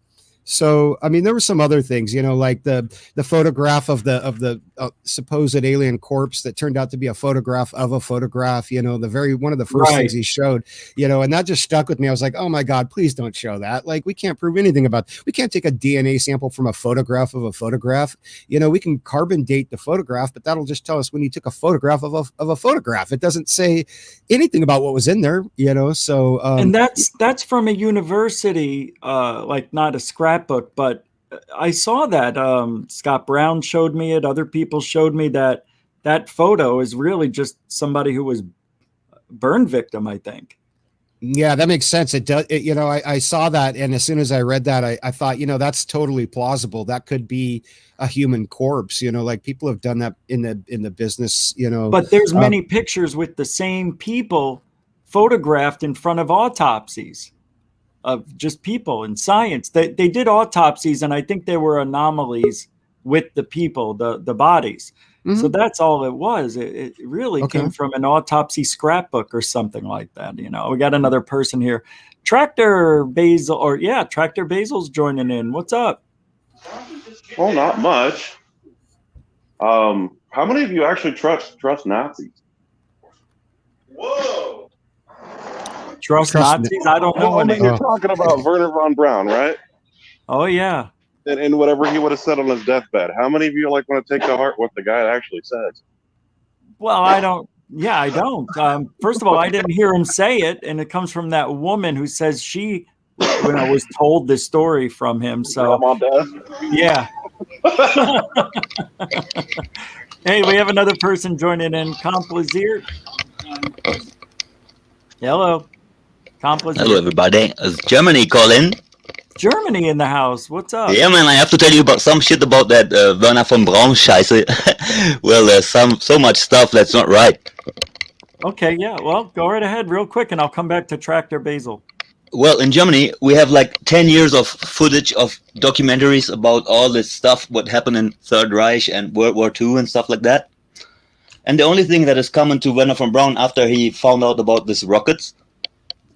So, I mean, there were some other things, you know, like the photograph of the supposed alien corpse that turned out to be a photograph of a photograph, you know, one of the first things he showed, you know, and that just stuck with me. I was like, oh my God, please don't show that. Like, we can't prove anything we can't take a DNA sample from a photograph of a photograph. You know, we can carbon date the photograph, but that'll just tell us when you took a photograph of a photograph. It doesn't say anything about what was in there, you know, so. And that's from a university, like not a scrapbook, but I saw that Scott Brown showed me it. Other people showed me that photo is really just somebody who was burn victim, I think. Yeah, that makes sense. It does. You know, I saw that, and as soon as I read that, I thought, you know, that's totally plausible. That could be a human corpse. You know, like people have done that in the business. You know, but there's many pictures with the same people photographed in front of autopsies of just people in science. They did autopsies, and I think there were anomalies with the people, the bodies. Mm-hmm. So that's all it was. It really came from an autopsy scrapbook or something like that. You know, we got another person here. Tractor Basil's joining in. What's up? Well, not much. How many of you actually trust Nazis? Whoa. Trust Nazis? I don't know. I mean, you're talking about Werner von Braun, right? Oh, yeah. And whatever he would have said on his deathbed. How many of you want to take to heart what the guy actually says? Well, I don't. Yeah, I don't. First of all, I didn't hear him say it, and it comes from that woman who says she, was told this story from him. So, yeah. Hey, we have another person joining in. Complaisir. Hello. Complaisir. Hello, everybody. Is Germany calling? Germany in the house. What's up? Yeah, man, I have to tell you about some shit about that Werner von Braun scheiße. Well, there's so much stuff that's not right. Okay, yeah. Well, go right ahead real quick, and I'll come back to Tractor Basil. Well, in Germany, we have like 10 years of footage of documentaries about all this stuff, what happened in Third Reich and World War II and stuff like that. And the only thing that is common to Werner von Braun after he found out about these rockets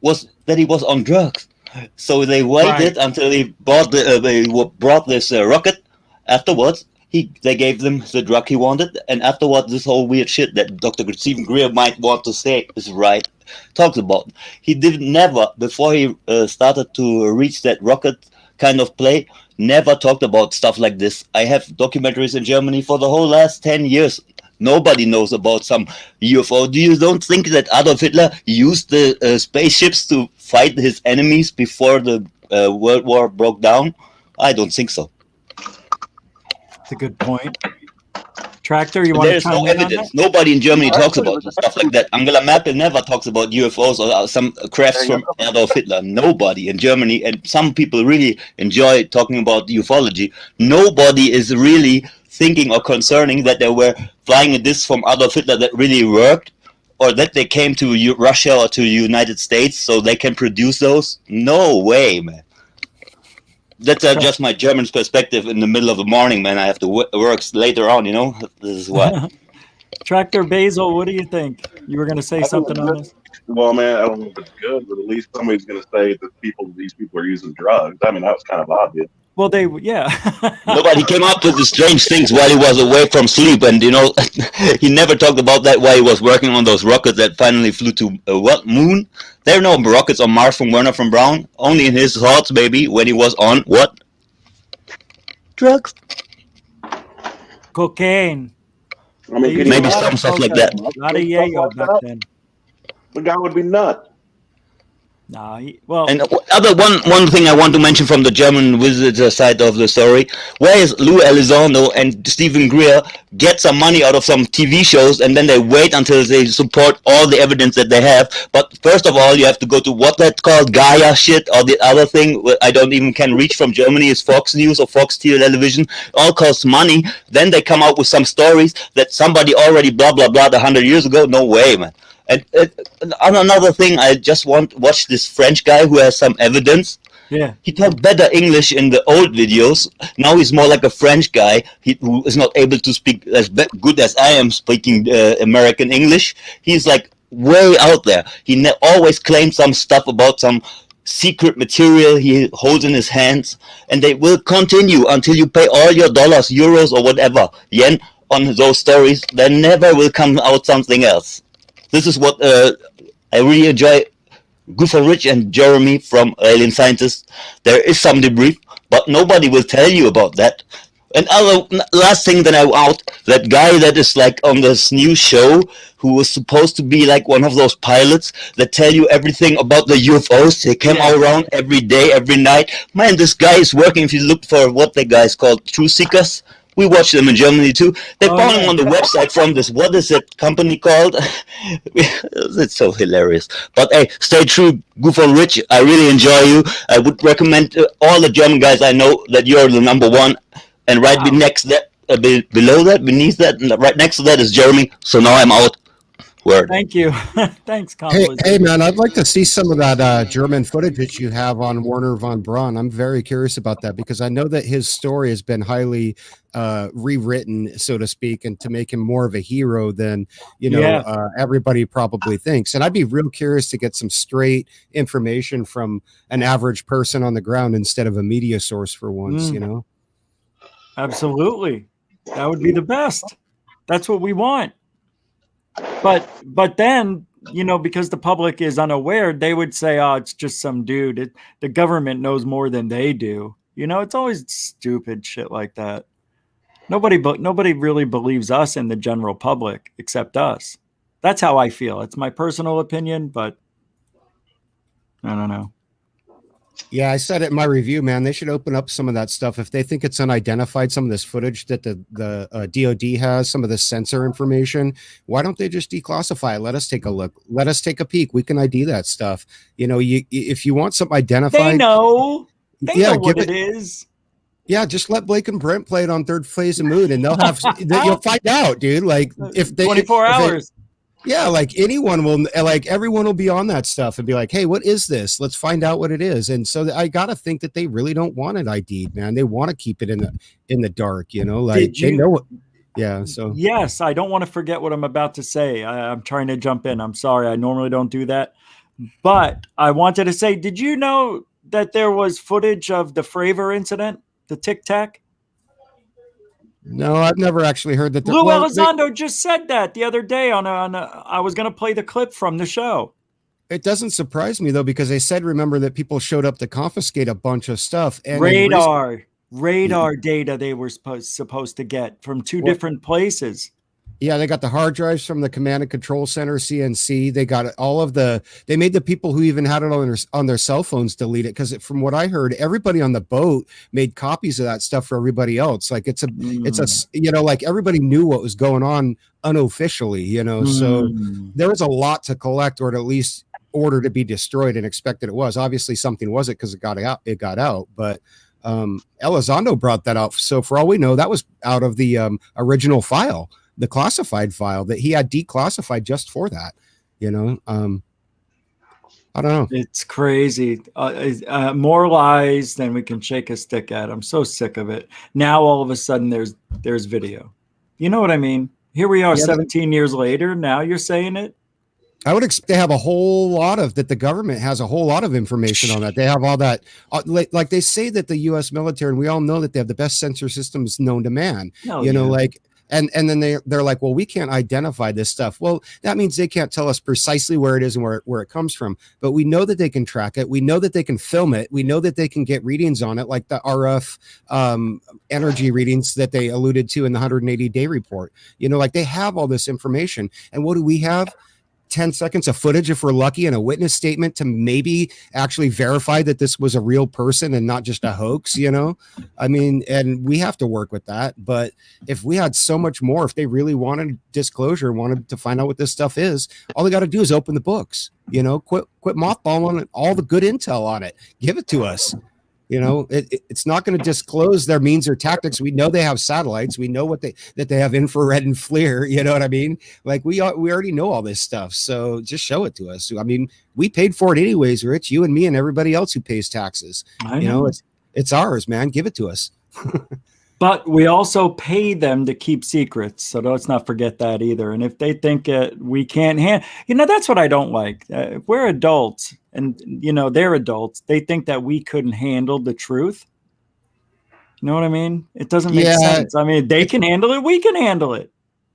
was that he was on drugs. So they waited until he brought this rocket. Afterwards, they gave them the drug he wanted, and afterwards, this whole weird shit that Dr. Stephen Greer might want to say is right talks about. He never before he started to reach that rocket kind of play, never talked about stuff like this. I have documentaries in Germany for the whole last 10 years. Nobody knows about some UFO. You don't think that Adolf Hitler used the spaceships to fight his enemies before the World War broke down? I don't think so. That's a good point. Tractor, you want to There's chime no in on evidence. that? Nobody in Germany talks about stuff like that. Angela Merkel never talks about UFOs or some crafts from Adolf Hitler. Nobody in Germany, and some people really enjoy talking about ufology. Nobody is really thinking or concerning that there were flying discs from Adolf Hitler that really worked, or that they came to Russia or to the United States so they can produce those. No way, man. That's just my German perspective in the middle of the morning, man. I have to work later on, you know? This is why. Tractor Basil, what do you think? You were going to say something on this? Well, man, I don't know if it's good, but at least somebody's going to say that these people are using drugs. I mean, that was kind of obvious. Well, yeah. Nobody came up with the strange things while he was away from sleep, and he never talked about that while he was working on those rockets that finally flew to moon. There are no rockets on Mars from Werner von Braun. Only in his thoughts, baby, when he was on what? Drugs. Cocaine. I mean, maybe some stuff like that. A lot of yayo back then. The guy would be nuts. Nah, and one thing I want to mention from the German visitor side of the story, where is Lou Elizondo and Stephen Greer get some money out of some TV shows and then they wait until they support all the evidence that they have? But first of all, you have to go to what that's called Gaia shit, or the other thing I don't even can reach from Germany is Fox News or Fox Television. All costs money. Then they come out with some stories that somebody already blah blah blah 100 years ago. No way, man. And on another thing, I just watch this French guy who has some evidence. Yeah. He talked better English in the old videos. Now he's more like a French guy who is not able to speak as good as I am speaking American English. He's like way out there. He always claims some stuff about some secret material he holds in his hands. And they will continue until you pay all your dollars, euros, or whatever, yen on those stories. There never will come out something else. This is what I really enjoy. GUFON Rich and Jeremy from Alien Scientists. There is some debrief, but nobody will tell you about that. And last thing that I out, that guy that is like on this new show who was supposed to be like one of those pilots that tell you everything about the UFOs. They came all around every day, every night. Man, this guy is working. If you look for what the guys called Truth Seekers, we watch them in Germany too. They found him on the website from this, what is it company called? It's so hilarious. But hey, stay true, GUFON Rich. I really enjoy you. I would recommend all the German guys I know that you're the number one. And right next that, below that, beneath that, and right next to that is Jeremy. So now I'm out. Word. Thank you. Thanks, Hey, man, I'd like to see some of that German footage that you have on Werner von Braun. I'm very curious about that because I know that his story has been highly rewritten, so to speak, and to make him more of a hero than everybody probably thinks. And I'd be real curious to get some straight information from an average person on the ground instead of a media source for once. Absolutely, that would be the best. That's what we want. But then, because the public is unaware, they would say, oh, it's just some dude. The government knows more than they do. It's always stupid shit like that. Nobody really believes us in the general public except us. That's how I feel. It's my personal opinion, but I don't know. Yeah, I said it in my review, man. They should open up some of that stuff. If they think it's unidentified, some of this footage that the DOD has, some of the sensor information, why don't they just declassify it? Let us take a look. Let us take a peek. We can ID that stuff. If you want something identified. They know. They know what it is. Yeah, just let Blake and Brent play it on Third Phase of Moon, and they'll have. You'll find out, dude. Like if they 24 hours. Yeah, like everyone will be on that stuff and be like, hey, what is this? Let's find out what it is. And so I got to think that they really don't want it ID'd, man. They want to keep it in the dark, they know what. Yeah. So, yes, I don't want to forget what I'm about to say. I'm trying to jump in. I'm sorry. I normally don't do that. But I wanted to say, did you know that there was footage of the Fravor incident, the Tic Tac? No, I've never actually heard that. Lou Elizondo just said that the other day I was going to play the clip from the show. It doesn't surprise me, though, because they said, remember, that people showed up to confiscate a bunch of stuff. And radar data they were supposed to get from two different places. Yeah, they got the hard drives from the command and control center, CNC. They got all of they made the people who even had it on their cell phones delete it. Because from what I heard, everybody on the boat made copies of that stuff for everybody else. Like it's a, like everybody knew what was going on unofficially, so there was a lot to collect, or to at least order to be destroyed and expected it was. Obviously something wasn't because it got out, but Elizondo brought that out. So for all we know, that was out of the original file, the classified file that he had declassified just for that, I don't know. It's crazy. More lies than we can shake a stick at. I'm so sick of it. Now all of a sudden there's video. You know what I mean? Here we are 17 years later. Now you're saying it. I would expect they have a whole lot of that. The government has a whole lot of information on that. They have all that, like they say that the U.S. military, and we all know that they have the best sensor systems known to man. And then they're like, well, we can't identify this stuff. Well, that means they can't tell us precisely where it is and where it comes from. But we know that they can track it. We know that they can film it. We know that they can get readings on it, like the RF energy readings that they alluded to in the 180-day report. Like they have all this information. And what do we have? 10 seconds of footage if we're lucky, and a witness statement to maybe actually verify that this was a real person and not just a hoax. I mean, and we have to work with that. But if we had so much more, if they really wanted disclosure, wanted to find out what this stuff is, all they got to do is open the books, quit mothballing all the good intel on it. Give it to us. It's not going to disclose their means or tactics. We know they have satellites. We know that they have infrared and FLIR. You know what I mean? Like we already know all this stuff. So just show it to us. I mean, we paid for it anyways, Rich. You and me and everybody else who pays taxes. I know. It's ours, man. Give it to us. But we also pay them to keep secrets, so let's not forget that either. And if they think we can't handle, that's what I don't like. We're adults, and they're adults. They think that we couldn't handle the truth. You know what I mean? It doesn't make sense. I mean, they can handle it. We can handle it.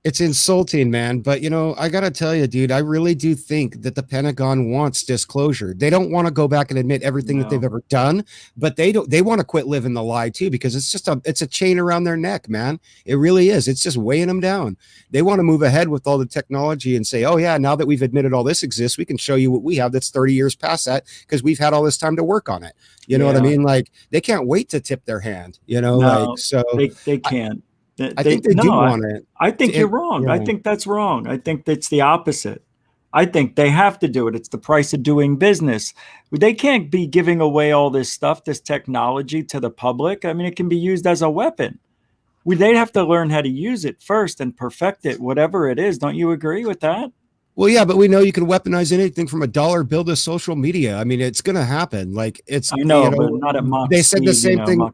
It's insulting, man. But, I got to tell you, dude, I really do think that the Pentagon wants disclosure. They don't want to go back and admit everything that they've ever done, but they want to quit living the lie too, because it's a chain around their neck, man. It really is. It's just weighing them down. They want to move ahead with all the technology and say, oh yeah, now that we've admitted all this exists, we can show you what we have that's 30 years past that because we've had all this time to work on it. You know what I mean? Like they can't wait to tip their hand, they can't. I think they do want it. I think you're wrong. I think that's wrong. I think that's the opposite. I think they have to do it. It's the price of doing business. They can't be giving away all this stuff, this technology to the public. I mean, it can be used as a weapon. They'd have to learn how to use it first and perfect it, whatever it is. Don't you agree with that? Well, yeah, but we know you can weaponize anything from a dollar bill to social media. I mean, it's going to happen. Like it's, I know, but not at Mach. They said the same thing.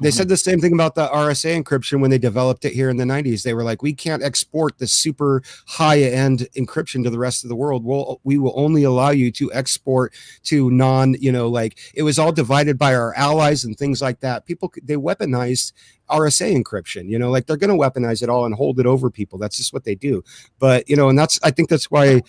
They said the same thing about the RSA encryption when they developed it here in the 90s. They were like, we can't export the super high end encryption to the rest of the world. We will only allow you to export to it was all divided by our allies and things like that. They weaponized RSA encryption, like they're going to weaponize it all and hold it over people. That's just what they do. But, and I think that's why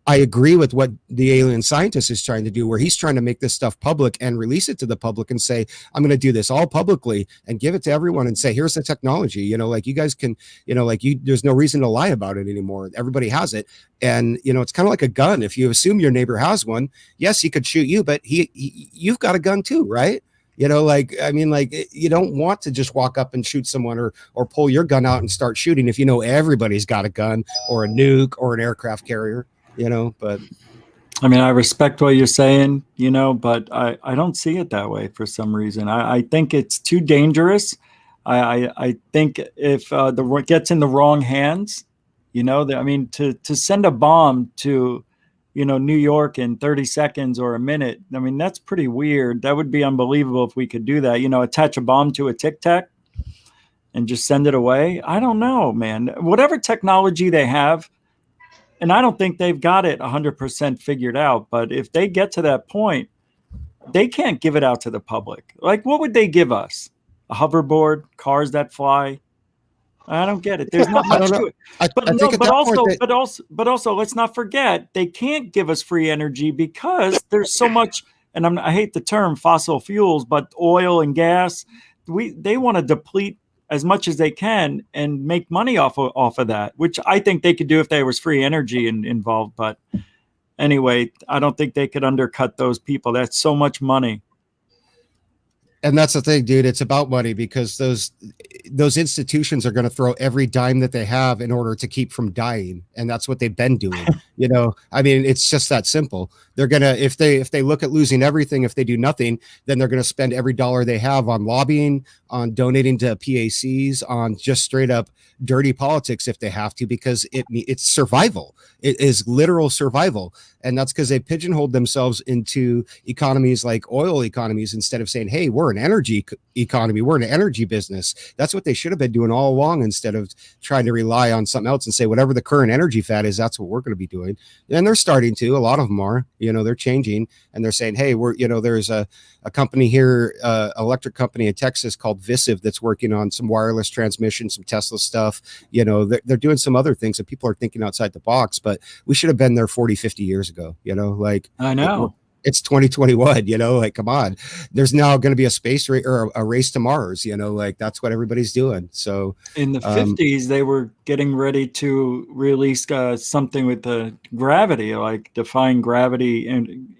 I agree with what the alien scientist is trying to do, where he's trying to make this stuff public and release it to the public and say, I'm going to do this all publicly and give it to everyone and say, here's the technology, you guys can, there's no reason to lie about it anymore. Everybody has it. And, it's kind of like a gun. If you assume your neighbor has one, yes, he could shoot you, but you've got a gun too, right? You don't want to just walk up and shoot someone or pull your gun out and start shooting if everybody's got a gun or a nuke or an aircraft carrier. But I mean, I respect what you're saying, but I don't see it that way for some reason. I think it's too dangerous. I think if it gets in the wrong hands, to send a bomb to, New York in 30 seconds or a minute, I mean, that's pretty weird. That would be unbelievable if we could do that, attach a bomb to a Tic Tac and just send it away. I don't know, man. Whatever technology they have, and I don't think they've got it 100% figured out. But if they get to that point, they can't give it out to the public. Like, what would they give us? A hoverboard, cars that fly? I don't get it. There's not much to it. But also, let's not forget, they can't give us free energy because there's so much. And I hate the term fossil fuels, but oil and gas. They want to deplete as much as they can and make money off of that, which I think they could do if there was free energy involved. But anyway, I don't think they could undercut those people. That's so much money. And that's the thing, dude. It's about money, because those institutions are going to throw every dime that they have in order to keep from dying, and that's what they've been doing. I mean, it's just that simple. They're gonna, if they look at losing everything, if they do nothing, then they're going to spend every dollar they have on lobbying, on donating to PACs, on just straight up dirty politics if they have to, because it's survival. It is literal survival. And that's because they pigeonholed themselves into economies like oil economies, instead of saying, hey, we're an energy economy, we're an energy business. That's what they should have been doing all along, instead of trying to rely on something else and say, whatever the current energy fad is, that's what we're going to be doing. And they're starting to, a lot of them are, they're changing, and they're saying, hey, there's a company here, electric company in Texas called Visiv, that's working on some wireless transmission, some Tesla stuff. They're doing some other things that people are thinking outside the box, but we should have been there 40, 50 years ago. I know. It's 2021, come on. There's now going to be a space race, or a race to Mars, that's what everybody's doing. So in the 50s, they were getting ready to release something with the gravity, like defying gravity. And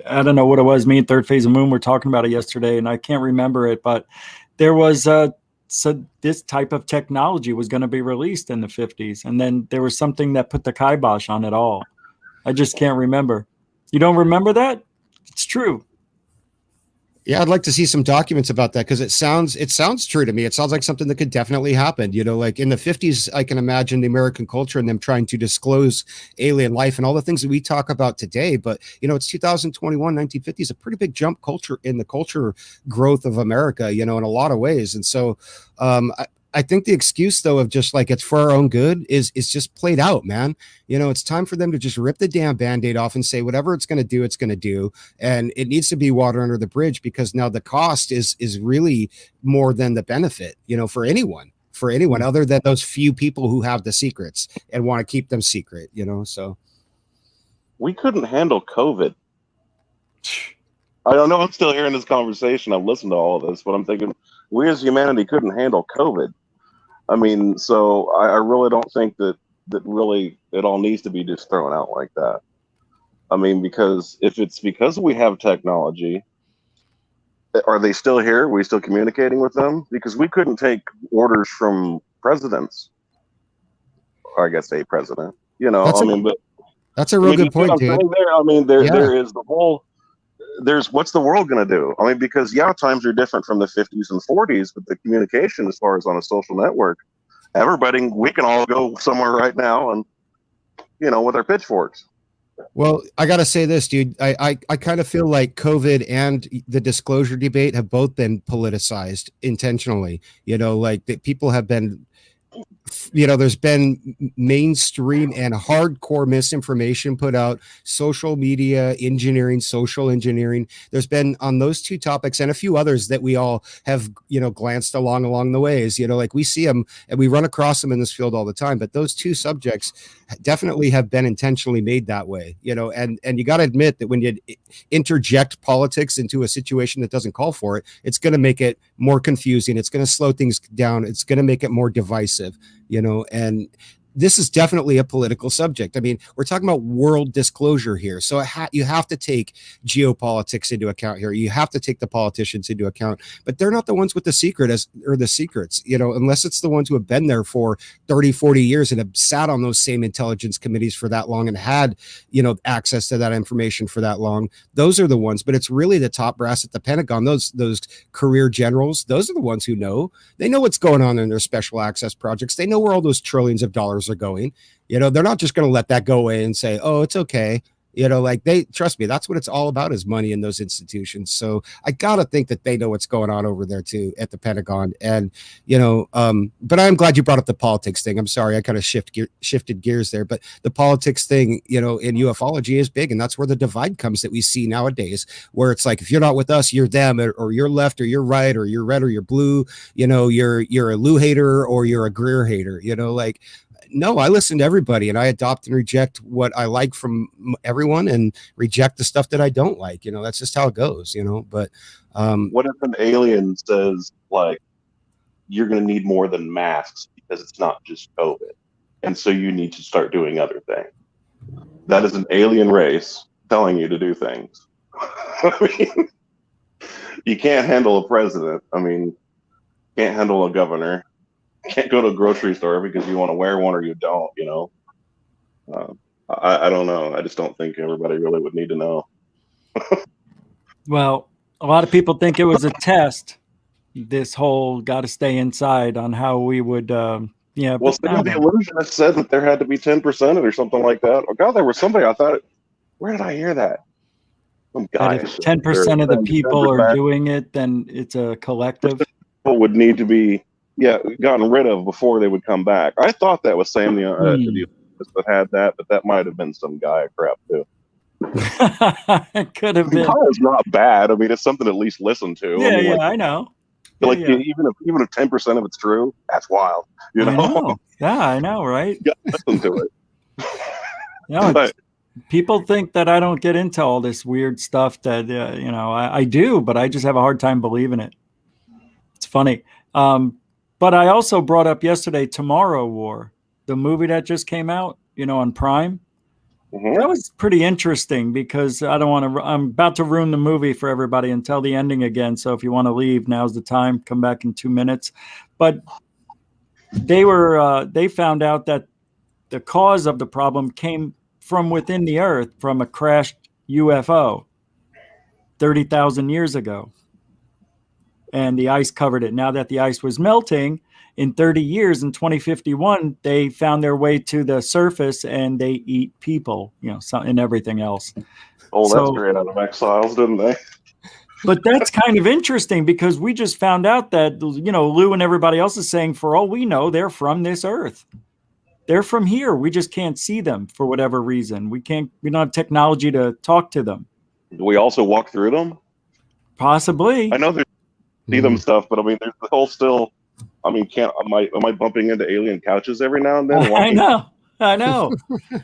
I don't know what it was. Me and Third Phase of Moon were talking about it yesterday, and I can't remember it, but there was so this type of technology was going to be released in the 50s. And then there was something that put the kibosh on it all. I just can't remember. You don't remember that? It's true. Yeah, I'd like to see some documents about that, because it sounds true to me. It sounds like something that could definitely happen. Like in the 50s, I can imagine the American culture and them trying to disclose alien life and all the things that we talk about today. But it's 2021, 1950s, a pretty big jump culture in the culture growth of America, in a lot of ways. And so I think the excuse, though, of just like it's for our own good is just played out, man. It's time for them to just rip the damn Band-Aid off and say whatever it's going to do, it's going to do. And it needs to be water under the bridge, because now the cost is really more than the benefit, for anyone other than those few people who have the secrets and want to keep them secret, so. We couldn't handle COVID. I don't know. I'm still hearing this conversation. I've listened to all of this, but I'm thinking we as humanity couldn't handle COVID. I mean, so I really don't think that really it all needs to be just thrown out like that. I mean, because if it's because we have technology, are they still here? Are we still communicating with them? Because we couldn't take orders from presidents. Or I guess a president. But that's a real good point, dude. There is the whole. What's the world going to do? I mean, because times are different from the 50s and 40s, but the communication, as far as on a social network, we can all go somewhere right now and, with our pitchforks. Well, I got to say this, dude. I kind of feel like COVID and the disclosure debate have both been politicized intentionally. People have been, there's been mainstream and hardcore misinformation put out, social media engineering, social engineering. There's been on those two topics and a few others that we all have, glanced along the ways, we see them and we run across them in this field all the time. But those two subjects definitely have been intentionally made that way, and you got to admit that when you interject politics into a situation that doesn't call for it, it's going to make it more confusing. It's going to slow things down. It's going to make it more divisive, and this is definitely a political subject. I mean, we're talking about world disclosure here. So you have to take geopolitics into account here. You have to take the politicians into account, but they're not the ones with the secrets, unless it's the ones who have been there for 30, 40 years and have sat on those same intelligence committees for that long and had, access to that information for that long. Those are the ones, but it's really the top brass at the Pentagon. Those career generals, those are the ones who know. They know what's going on in their special access projects. They know where all those trillions of dollars are going. They're not just going to let that go away and say, oh, it's okay. They trust me, that's what it's all about, is money in those institutions. So I gotta think that they know what's going on over there too at the Pentagon. And but I'm glad you brought up the politics thing. I'm sorry I kind of shifted gears there, but the politics thing, in ufology is big, and that's where the divide comes that we see nowadays, where it's like, if you're not with us, you're them, or you're left, or you're right, or you're red, or you're blue. You're a Lou hater, or you're a Greer hater. No, I listen to everybody, and I adopt and reject what I like from everyone and reject the stuff that I don't like. That's just how it goes, but what if an alien says, like, you're going to need more than masks because it's not just COVID. And so you need to start doing other things. That is an alien race telling you to do things. I mean, you can't handle a president. I mean, can't handle a governor. Can't go to a grocery store because you want to wear one or you don't, you know. I don't know. I just don't think everybody really would need to know. Well, a lot of people think it was a test. This whole got to stay inside on how we would, yeah. Well, some of the illusionists said that there had to be 10% or something like that. Oh God, there was somebody. I thought, where did I hear that? Some guy. If 10% of the people are doing it, then it's a collective. People would need to be, gotten rid of before they would come back. I thought that was saying the that had that, but that might have been some guy crap too. It could have been. It's not bad. I mean, it's something to at least listen to. Yeah, I mean, I know. Like even if 10% of it's true, that's wild. You know? I know. Yeah, I know, right? You gotta listen to it. No, people think that I don't get into all this weird stuff that you know I do, but I just have a hard time believing it. It's funny. But I also brought up yesterday Tomorrow War, the movie that just came out, you know, on Prime. Mm-hmm. That was pretty interesting because I don't want to. I'm about to ruin the movie for everybody and tell the ending again. So if you want to leave, now's the time. Come back in 2 minutes. But they found out that the cause of the problem came from within the Earth, from a crashed UFO 30,000 years ago, and the ice covered it. Now that the ice was melting, in 30 years, in 2051, they found their way to the surface and they eat people, you know, and everything else. Oh, that's straight out of X-Files, didn't they? But that's kind of interesting because we just found out that, you know, Lou and everybody else is saying, for all we know, they're from this Earth. They're from here. We just can't see them for whatever reason. We don't have technology to talk to them. Do we also walk through them? Possibly. I know they see them stuff, but I mean, there's the whole still. I mean, am I bumping into alien couches every now and then? I know.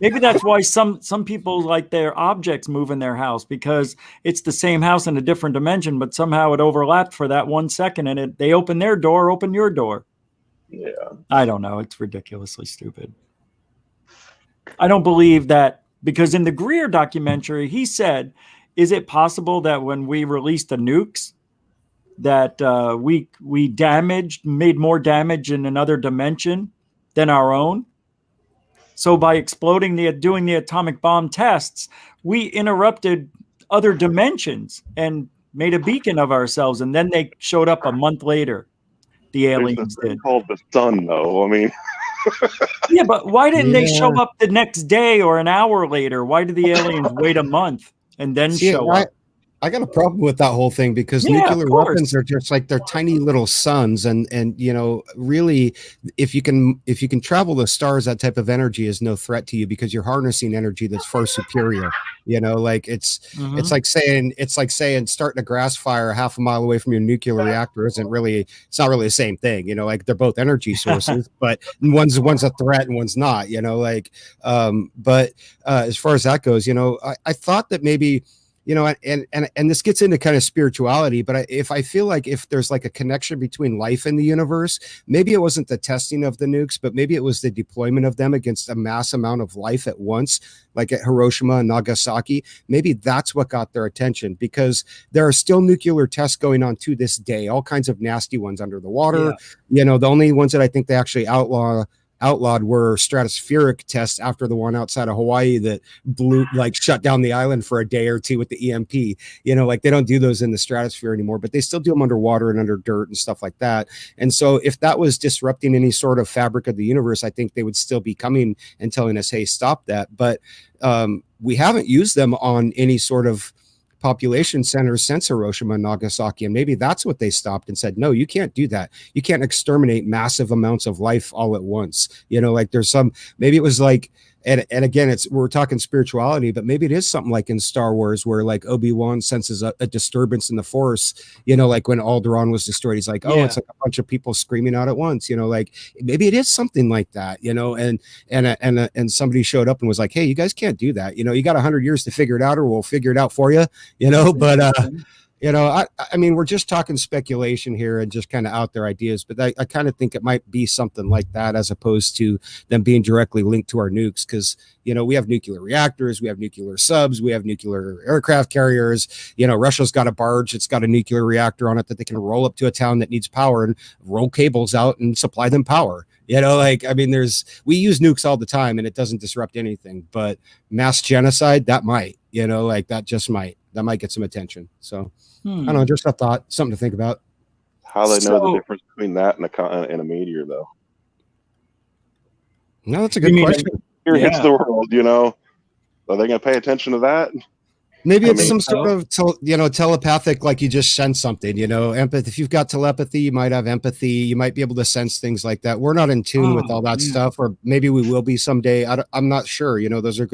Maybe that's why some people like their objects move in their house, because it's the same house in a different dimension, but somehow it overlapped for that 1 second, and they open their door, open your door. Yeah. I don't know. It's ridiculously stupid. I don't believe that, because in the Greer documentary, he said, is it possible that when we released the nukes, that we made more damage in another dimension than our own? So by doing the atomic bomb tests, we interrupted other dimensions and made a beacon of ourselves. And then they showed up a month later. The aliens did. Called the sun, though. I mean, yeah, but why didn't they show up the next day or an hour later? Why did the aliens wait a month and then show up? I got a problem with that whole thing because nuclear weapons are just like they're tiny little suns, and you know, really, if you can travel the stars, that type of energy is no threat to you because you're harnessing energy that's far superior. You know, like it's like saying starting a grass fire half a mile away from your nuclear reactor it's not really the same thing. You know, like they're both energy sources, but one's a threat and one's not. You know, like but as far as that goes, you know, I thought that maybe. You know, and this gets into kind of spirituality, but I feel like if there's like a connection between life and the universe, maybe it wasn't the testing of the nukes, but maybe it was the deployment of them against a mass amount of life at once, like at Hiroshima and Nagasaki. Maybe that's what got their attention, because there are still nuclear tests going on to this day, all kinds of nasty ones under the water. Yeah. You know, the only ones that I think they actually outlawed were stratospheric tests after the one outside of Hawaii that shut down the island for a day or two with the EMP. You know, like they don't do those in the stratosphere anymore, but they still do them underwater and under dirt and stuff like that. And so if that was disrupting any sort of fabric of the universe, I think they would still be coming and telling us, hey, stop that. But we haven't used them on any sort of population centers since Hiroshima and Nagasaki, and maybe that's what they stopped and said, no, you can't do that. You can't exterminate massive amounts of life all at once. You know, like maybe it was like, and again, we're talking spirituality, but maybe it is something like in Star Wars where like Obi-Wan senses a disturbance in the Force, you know, like when Alderaan was destroyed, he's like, it's like a bunch of people screaming out at once, you know, like maybe it is something like that, you know, and somebody showed up and was like, hey, you guys can't do that. You know, you got 100 years to figure it out, or we'll figure it out for you, you know, but You know, I mean, we're just talking speculation here and just kind of out there ideas, but I kind of think it might be something like that as opposed to them being directly linked to our nukes. Because, you know, we have nuclear reactors, we have nuclear subs, we have nuclear aircraft carriers. You know, Russia's got a barge, it's got a nuclear reactor on it that they can roll up to a town that needs power and roll cables out and supply them power. You know, like, I mean, we use nukes all the time and it doesn't disrupt anything, but mass genocide, that might, you know, like that might get some attention. So I don't know, just a thought, something to think about. How they know the difference between that and a meteor, though? No, that's a good question. Here hits the world, you know. Are they going to pay attention to that? Maybe it's some sort of, telepathic, like you just sense something, you know, empathy. If you've got telepathy, you might have empathy. You might be able to sense things like that. We're not in tune with all that stuff, or maybe we will be someday. I'm not sure. You know, those are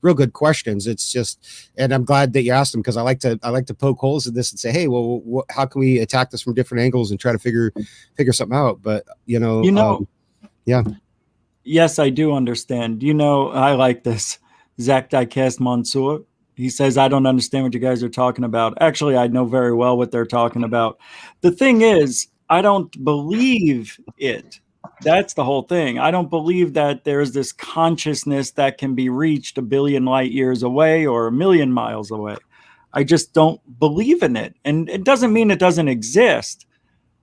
real good questions. It's just, and I'm glad that you asked them, because I like to poke holes in this and say, hey, well, how can we attack this from different angles and try to figure something out? But, yeah. Yes, I do understand. You know, I like this. Zach Diecast Mansour. He says, I don't understand what you guys are talking about. Actually, I know very well what they're talking about. The thing is, I don't believe it. That's the whole thing. I don't believe that there's this consciousness that can be reached 1 billion light years away or 1 million miles away. I just don't believe in it. And it doesn't mean it doesn't exist.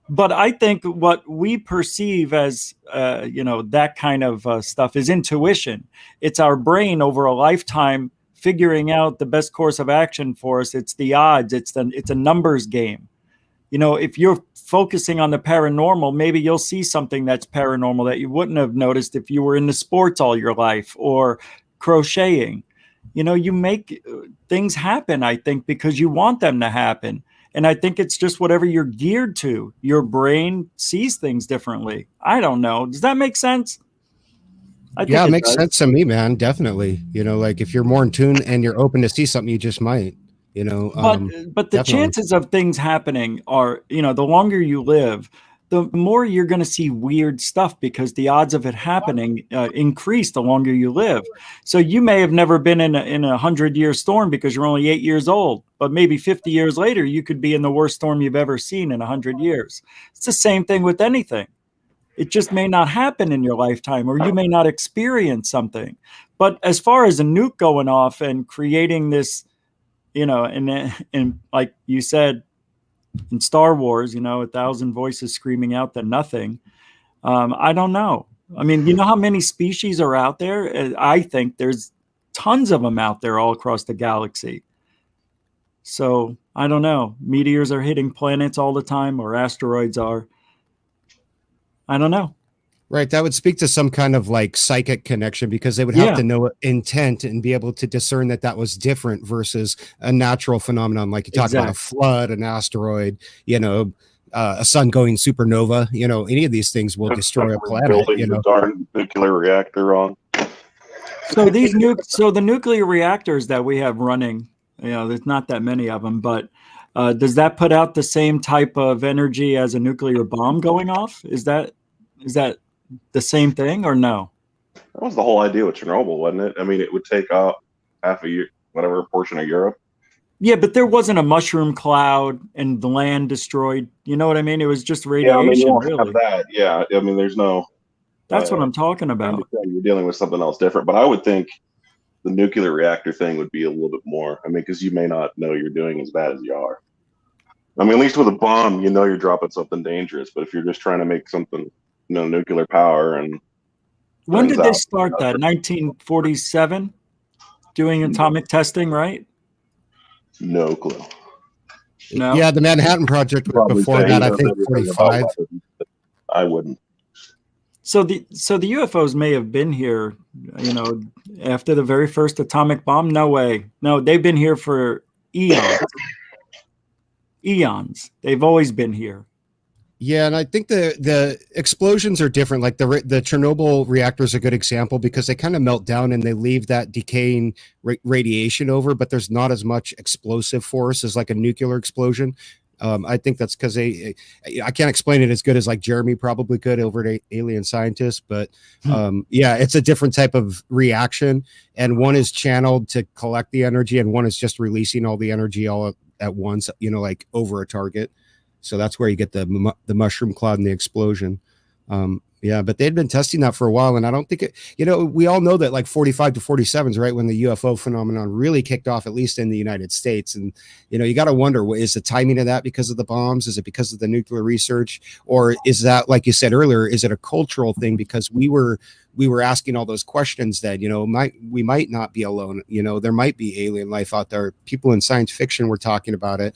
But I think what we perceive as, that kind of stuff is intuition. It's our brain over a lifetime figuring out the best course of action for us. It's the odds. It's a numbers game. You know, if you're focusing on the paranormal, maybe you'll see something that's paranormal that you wouldn't have noticed if you were into sports all your life or crocheting. You know, you make things happen, I think, because you want them to happen. And I think it's just whatever you're geared to. Your brain sees things differently. I don't know. Does that make sense? Yeah, it makes sense to me, man. Definitely. You know, like if you're more in tune and you're open to see something, you just might, you know. But the chances of things happening are, you know, the longer you live, the more you're going to see weird stuff, because the odds of it happening increase the longer you live. So you may have never been in a 100-year storm because you're only 8 years old, but maybe 50 years later, you could be in the worst storm you've ever seen in 100 years. It's the same thing with anything. It just may not happen in your lifetime, or you may not experience something. But as far as a nuke going off and creating this, you know, and like you said, in Star Wars, you know, 1,000 voices screaming out that nothing. I don't know. I mean, you know how many species are out there? I think there's tons of them out there all across the galaxy. So I don't know. Meteors are hitting planets all the time, or asteroids are. I don't know. Right. That would speak to some kind of like psychic connection, because they would have to know intent and be able to discern that was different versus a natural phenomenon. Like you talk about a flood, an asteroid, you know, a sun going supernova, you know, any of these things will destroy a planet. You know, darn nuclear reactor on. So the nuclear reactors that we have running, you know, there's not that many of them, but does that put out the same type of energy as a nuclear bomb going off? Is that the same thing or no? That was the whole idea with Chernobyl, wasn't it? I mean, it would take out half a whatever portion of Europe. Yeah, but there wasn't a mushroom cloud and the land destroyed. You know what I mean? It was just radiation. Yeah, I mean, you don't really. have that. Yeah, I mean, there's no. That's what I'm talking about. You're dealing with something else different, but I would think the nuclear reactor thing would be a little bit more. I mean, because you may not know you're doing as bad as you are. I mean, at least with a bomb, you know you're dropping something dangerous. But if you're just trying to make something, you know, nuclear power and. When did they start that? 1947? Doing atomic testing, right? No clue. No. Yeah, the Manhattan Project was before that. I think 45. I wouldn't. So the UFOs may have been here, you know, after the very first atomic bomb. No way. No, they've been here for eons. Eons. They've always been here. Yeah, and I think the explosions are different. Like the Chernobyl reactor is a good example, because they kind of melt down and they leave that decaying radiation over, but there's not as much explosive force as like a nuclear explosion. I think that's because I can't explain it as good as like Jeremy probably could over at Alien Scientist, but yeah, it's a different type of reaction, and one is channeled to collect the energy, and one is just releasing all the energy all at once, like over a target. So that's where you get the mushroom cloud and the explosion. Yeah, but they'd been testing that for a while, and I don't think it, we all know that like 45 to 47 is right when the UFO phenomenon really kicked off, at least in the United States. And, you got to wonder, is the timing of that because of the bombs? Is it because of the nuclear research? Or is that, like you said earlier, is it a cultural thing because we were asking all those questions that, we might not be alone. There might be alien life out there. People in science fiction were talking about it.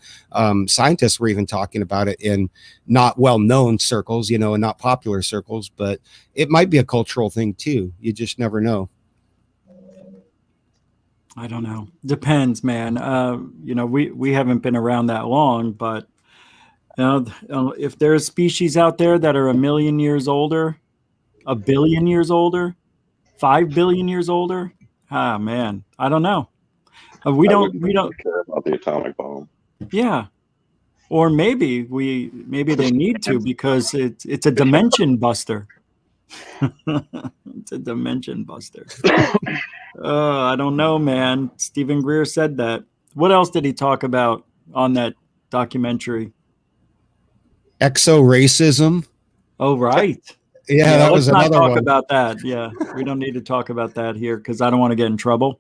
Scientists were even talking about it in not well-known circles, and not popular circles, but it might be a cultural thing too. You just never know. I don't know. Depends, man. We haven't been around that long, but if there's species out there that are 1 million years older, 1 billion years older, 5 billion years older, man, I don't know. We don't care about the atomic bomb. Yeah. Or maybe they need to because it's a dimension buster. It's a dimension buster. I don't know, man. Stephen Greer said that. What else did he talk about on that documentary? Exo-racism. Oh, right. Yeah, that was another one. Let's not talk about that. Yeah, we don't need to talk about that here because I don't want to get in trouble.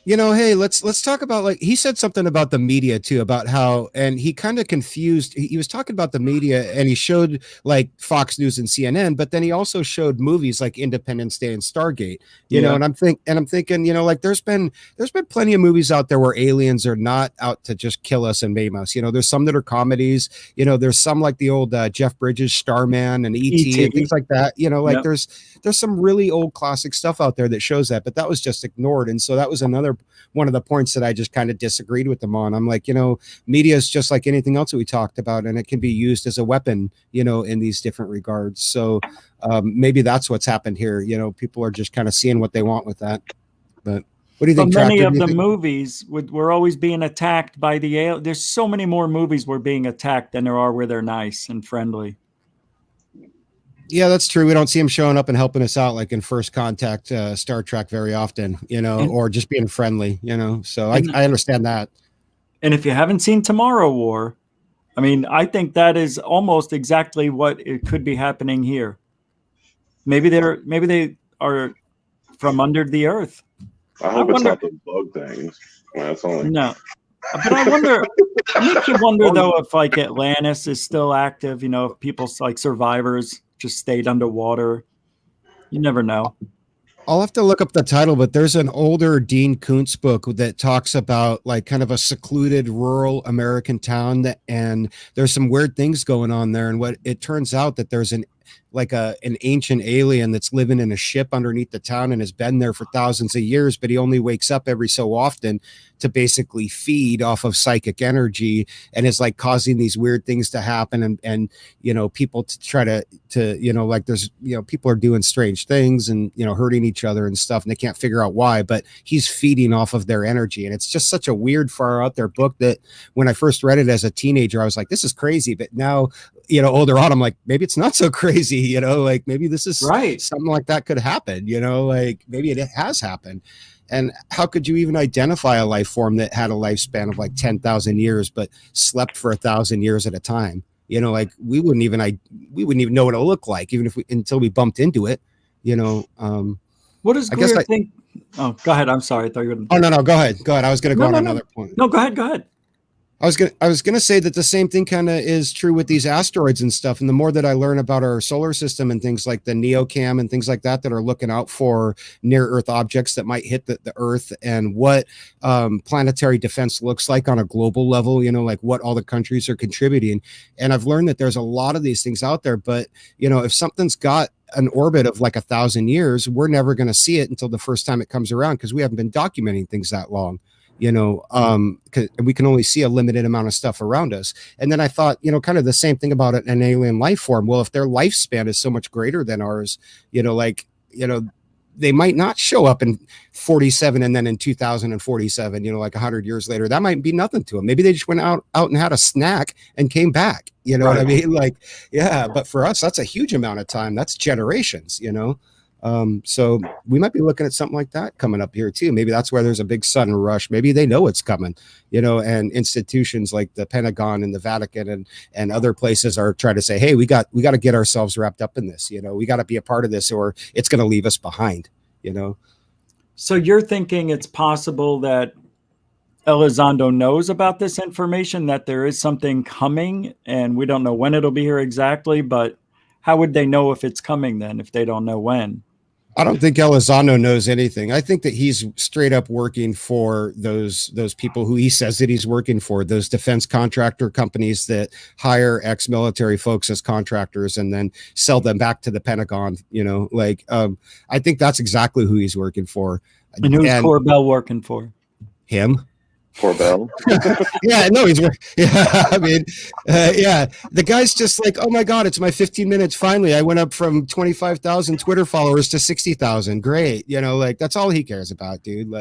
Hey, let's talk about, like, he said something about the media too, about how, and he kind of confused, he was talking about the media and he showed like Fox News and CNN, but then he also showed movies like Independence Day and Stargate, you know, and I'm thinking, like there's been plenty of movies out there where aliens are not out to just kill us and maim us. There's some that are comedies, there's some like the old Jeff Bridges Starman and E.T. and things like that, there's some really old classic stuff out there that shows that, but that was just ignored. And so that was another one of the points that I just kind of disagreed with them on. I'm like, media is just like anything else that we talked about, and it can be used as a weapon, in these different regards. So maybe that's what's happened here. People are just kind of seeing what they want with that. But what do you think? Many of the movies we're always being attacked by the alien. There's so many more movies we're being attacked than there are where they're nice and friendly. Yeah, that's true. We don't see him showing up and helping us out like in First Contact, Star Trek very often, or just being friendly, so I understand that. And if you haven't seen Tomorrow War, I think that is almost exactly what it could be happening here. Maybe they are from under the earth. I hope it's not the bug things. That's only no. But I wonder, it makes you wonder though if like Atlantis is still active, if people like survivors just stayed underwater. You never know. I'll have to look up the title, but there's an older Dean Koontz book that talks about like kind of a secluded rural American town and there's some weird things going on there. And what it turns out that there's an ancient alien that's living in a ship underneath the town and has been there for thousands of years, but he only wakes up every so often to basically feed off of psychic energy and is like causing these weird things to happen and people to try to like there's people are doing strange things and hurting each other and stuff and they can't figure out why, but he's feeding off of their energy. And it's just such a weird far out there book that when I first read it as a teenager I was like, this is crazy, but now older on, I'm like, maybe it's not so crazy, like maybe this is right. Something like that could happen, like maybe it has happened. And how could you even identify a life form that had a lifespan of like 10,000 years, but slept for 1,000 years at a time? Like we wouldn't even know what it looked like, even if until we bumped into it, What does Greer think? Oh, go ahead. I'm sorry. I thought you were going to. Oh, no, go ahead. I was going to go on another point. No, go ahead. I was gonna say that the same thing kind of is true with these asteroids and stuff. And the more that I learn about our solar system and things like the NeoCam and things like that are looking out for near Earth objects that might hit the Earth and what planetary defense looks like on a global level, like what all the countries are contributing. And I've learned that there's a lot of these things out there, but if something's got an orbit of like 1,000 years, we're never going to see it until the first time it comes around because we haven't been documenting things that long. We can only see a limited amount of stuff around us. And then I thought, kind of the same thing about an alien life form. Well, if their lifespan is so much greater than ours, they might not show up in 47 and then in 2047, like 100 years later. That might be nothing to them. Maybe they just went out and had a snack and came back. What I mean? Like, yeah, but for us, that's a huge amount of time. That's generations, So we might be looking at something like that coming up here too. Maybe that's where there's a big sudden rush. Maybe they know it's coming, and institutions like the Pentagon and the Vatican and other places are trying to say, hey, we got to get ourselves wrapped up in this. We got to be a part of this, or it's going to leave us behind. So you're thinking it's possible that Elizondo knows about this information, that there is something coming, and we don't know when it'll be here exactly, but how would they know if it's coming then, if they don't know when? I don't think Elizondo knows anything. I think that he's straight up working for those people who he says that he's working for, those defense contractor companies that hire ex-military folks as contractors and then sell them back to the Pentagon. I think that's exactly who he's working for. And who's Corbell working for? Him. Corbell. Yeah, no, he's the guy's just like, oh my God, it's my 15 minutes. Finally, I went up from 25,000 Twitter followers to 60,000. Great. That's all he cares about, dude.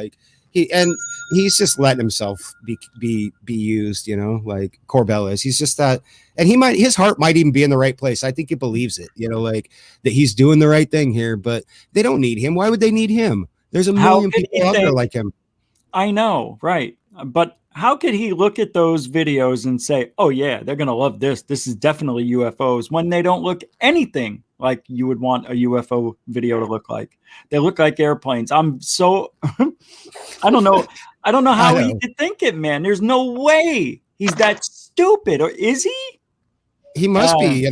He's just letting himself be used, like Corbell is. He's just that, and his heart might even be in the right place. I think he believes it, that he's doing the right thing here, but they don't need him. Why would they need him? There's a million people out there like him. I know, right. But how could he look at those videos and say, oh, yeah, they're going to love this. This is definitely UFOs, when they don't look anything like you would want a UFO video to look like. They look like airplanes. I'm so I don't know. I don't know how he could think it, man. There's no way he's that stupid. Or is he? He must be,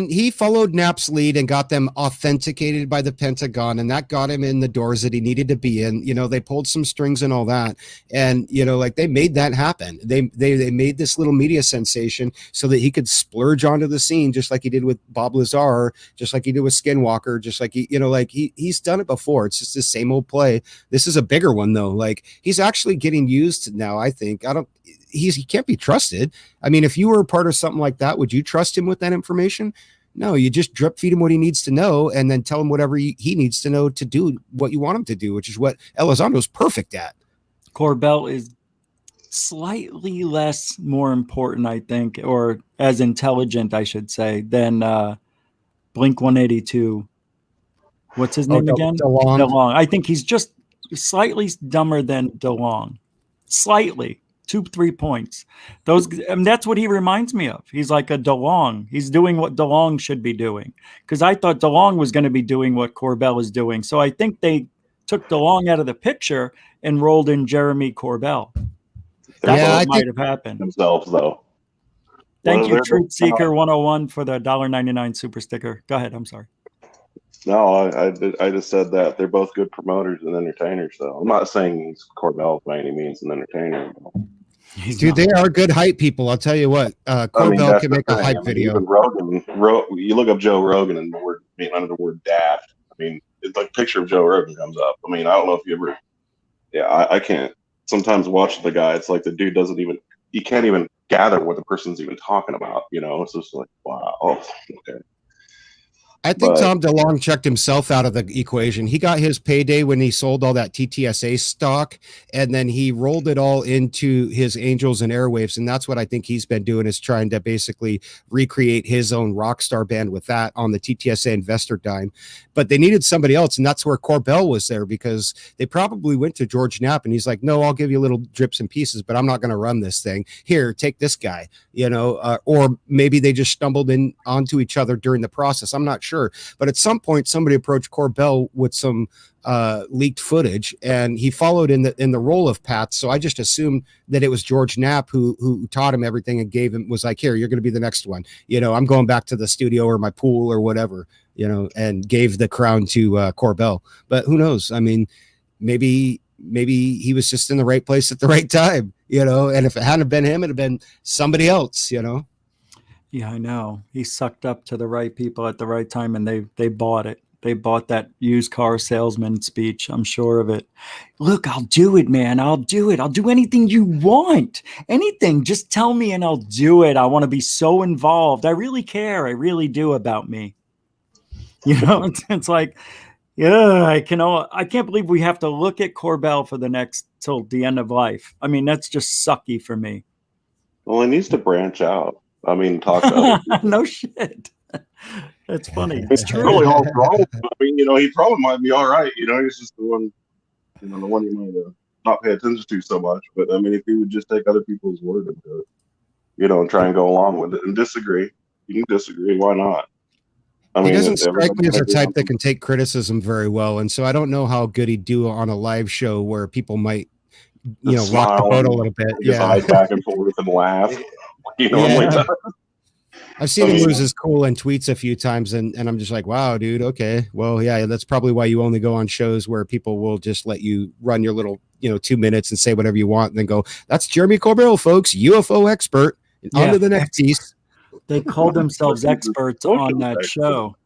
he followed Knapp's lead and got them authenticated by the Pentagon, and that got him in the doors that he needed to be in. They pulled some strings and all that. And, they made that happen. They made this little media sensation so that he could splurge onto the scene, just like he did with Bob Lazar, just like he did with Skinwalker, just like he's done it before. It's just the same old play. This is a bigger one though. He's actually getting used now, I think. He can't be trusted. I mean, if you were a part of something like that, would you trust him with that information? No, you just drip feed him what he needs to know and then tell him whatever he needs to know to do what you want him to do, which is what Elizondo's perfect at. Corbell is slightly more important, I think, or as intelligent, I should say, than Blink 182. What's his name again? DeLong. I think he's just slightly dumber than DeLong. Slightly. 2-3 points. That's what he reminds me of. He's like a DeLong. He's doing what DeLong should be doing. Because I thought DeLong was going to be doing what Corbell is doing. So I think they took DeLong out of the picture and rolled in Jeremy Corbell. That's what might have happened. Themselves, though. Thank you, Truth Seeker 101, for the $1.99 super sticker. Go ahead. I'm sorry. No, I just said that they're both good promoters and entertainers. So I'm not saying he's Corbell by any means an entertainer. Dude, they are good hype people. I'll tell you what. Corbell can make a hype video. Even Rogan, you look up Joe Rogan and under the word daft. I mean, it's like a picture of Joe Rogan comes up. I mean, I don't know if you ever. Yeah, I can't sometimes watch the guy. It's like the dude you can't even gather what the person's even talking about. It's just like, wow. Oh, okay. I think Tom DeLong checked himself out of the equation. He got his payday when he sold all that TTSA stock, and then he rolled it all into his Angels and Airwaves. And that's what I think he's been doing, is trying to basically recreate his own rock star band with that on the TTSA investor dime. But they needed somebody else, and that's where Corbell was there, because they probably went to George Knapp, and he's like, no, I'll give you little drips and pieces, but I'm not going to run this thing. Here, take this guy, or maybe they just stumbled onto each other during the process. I'm not sure. But at some point, somebody approached Corbell with some leaked footage, and he followed in the role of Pat. So I just assumed that it was George Knapp who taught him everything and was like, here, you're going to be the next one. I'm going back to the studio or my pool or whatever, and gave the crown to Corbell. But who knows? I mean, maybe he was just in the right place at the right time, and if it hadn't been him, it'd have been somebody else, Yeah, I know. He sucked up to the right people at the right time, and they bought it. They bought that used car salesman speech. I'm sure of it. Look, I'll do it, man. I'll do it. I'll do anything you want. Anything. Just tell me and I'll do it. I want to be so involved. I really care. I really do about me. It's like, yeah, I can't believe we have to look at Corbell for till the end of life. I mean, that's just sucky for me. Well, he needs to branch out. I mean, talk to other people. No shit. It's funny. It's really all wrong. I mean, he probably might be all right. He's just the one, the one you might not pay attention to so much. But I mean, if he would just take other people's word into it, and try and go along with it and disagree, you can disagree. Why not? I mean, he doesn't strike me as a type that can take criticism very well, and so I don't know how good he'd do on a live show where people might, rock the boat a little bit. His eyes back and forth and laugh. I've seen him lose his cool in tweets a few times, and I'm just like, wow, dude. Okay, well, yeah, that's probably why you only go on shows where people will just let you run your little, 2 minutes and say whatever you want, and then go, "That's Jeremy Corbell, folks, UFO expert." On to the next piece. They called themselves experts on that show.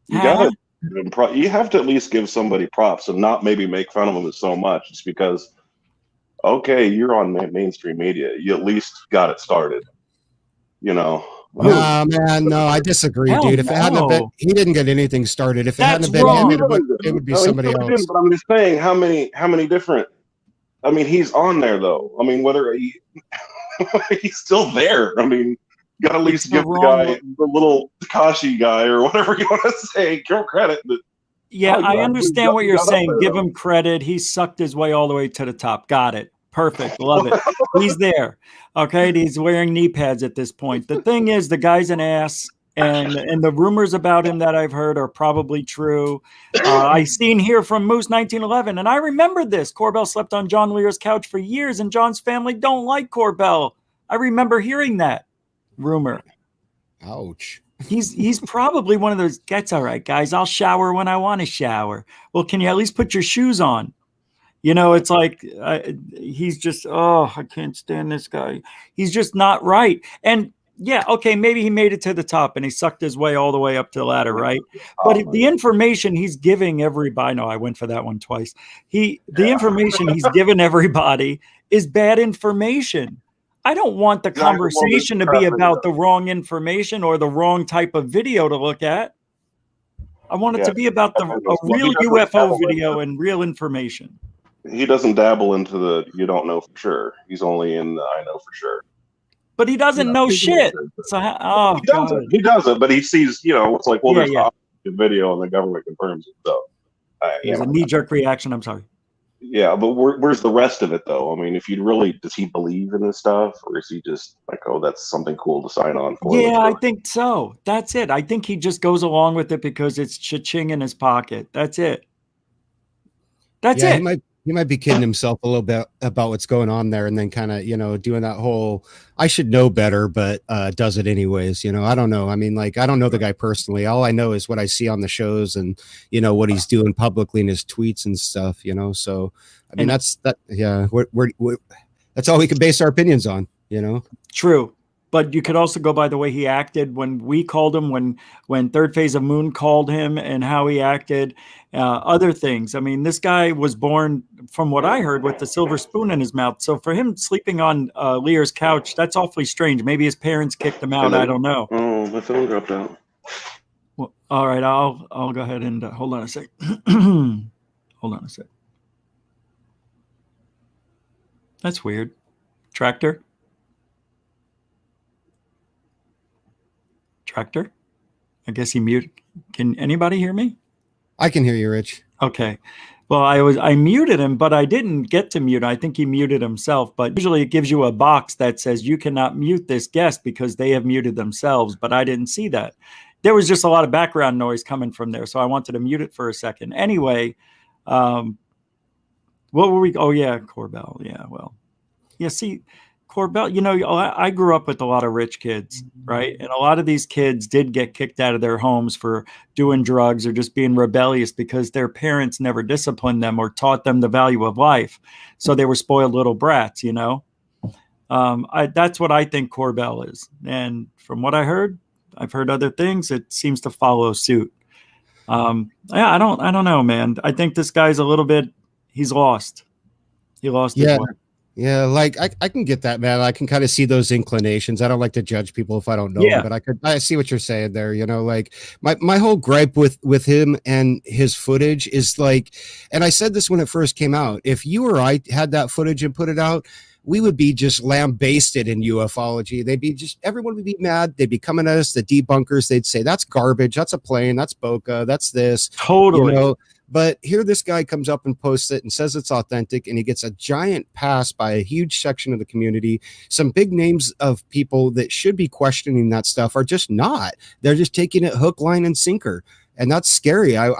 You have to at least give somebody props and not maybe make fun of them so much. Just because, okay, you're on mainstream media. You at least got it started. No, man, no, I disagree, dude. If it hadn't been, he didn't get anything started. If it hadn't been him, it would be somebody else. But I'm just saying, how many different? I mean, he's on there though. I mean, whether he's still there. I mean, you got to at least give the guy, the little Takashi guy or whatever you want to say, give credit. But yeah, I understand what you're saying. Give him credit. He sucked his way all the way to the top. Got it. Perfect. Love it. He's there. Okay. He's wearing knee pads at this point. The thing is, the guy's an ass. And the rumors about him that I've heard are probably true. I seen here from Moose 1911, and I remember this. Corbell slept on John Lear's couch for years, and John's family don't like Corbell. I remember hearing that rumor. Ouch. He's probably one of those. That's all right, guys. I'll shower when I want to shower. Well, can you at least put your shoes on? It's like he's just. Oh, I can't stand this guy. He's just not right. And yeah, okay, maybe he made it to the top and he sucked his way all the way up to the ladder, right? But the information he's giving everybody, no, I went for that one twice. The information he's given everybody is bad information. I don't want the conversation to be about the wrong information or the wrong type of video to look at. I want it to be about a real UFO video and real information. He doesn't dabble into the you don't know for sure. He's only in the I know for sure. But he doesn't know shit. So, he doesn't, but he sees, it's like, there's a video and the government confirms it. So, it's a knee-jerk reaction. I'm sorry. Yeah, but where's the rest of it, though? I mean, does he believe in this stuff? Or is he just like, oh, that's something cool to sign on for? Yeah, I think so. That's it. I think he just goes along with it because it's cha-ching in his pocket. That's it. That's it. He might be kidding himself a little bit about what's going on there, and then kind of, doing that whole, I should know better, but does it anyways. I don't know. I mean, like, I don't know the guy personally. All I know is what I see on the shows and, what he's doing publicly in his tweets and stuff, So, I mean, that's that. Yeah. That's all we can base our opinions on, True. But you could also go by the way he acted when we called him, when Third Phase of Moon called him, and how he acted, other things. I mean, this guy was born, from what I heard, with the silver spoon in his mouth. So for him sleeping on Lear's couch, that's awfully strange. Maybe his parents kicked him out. I don't know. Oh, my phone dropped out. Well, all right, I'll go ahead and hold on a sec. Hold on a sec. That's weird. Tractor. I guess he muted. Can anybody hear me? I can hear you, Rich. Okay. Well, I muted him, but I didn't get to mute. I think he muted himself, but usually it gives you a box that says you cannot mute this guest because they have muted themselves, but I didn't see that. There was just a lot of background noise coming from there, so I wanted to mute it for a second. Anyway, what were we? Oh, yeah, Corbell. Yeah, well. Yeah, see, Corbell, I grew up with a lot of rich kids, right? And a lot of these kids did get kicked out of their homes for doing drugs or just being rebellious because their parents never disciplined them or taught them the value of life. So they were spoiled little brats, That's what I think Corbell is. And from what I've heard other things. It seems to follow suit. Yeah, I don't know, man. I think this guy's a little bit, he's lost. He lost his way. Yeah, like I can get that, man. I can kind of see those inclinations. I don't like to judge people if I don't know them, but I see what you're saying there. Like my whole gripe with him and his footage is like, and I said this when it first came out. If you or I had that footage and put it out, we would be just lambasted in ufology. Everyone would be mad. They'd be coming at us, the debunkers. They'd say, that's garbage. That's a plane. That's Boca. That's this. Totally. But here this guy comes up and posts it and says it's authentic, and he gets a giant pass by a huge section of the community. Some big names of people that should be questioning that stuff are just not. They're just taking it hook, line, and sinker. And that's scary. I'm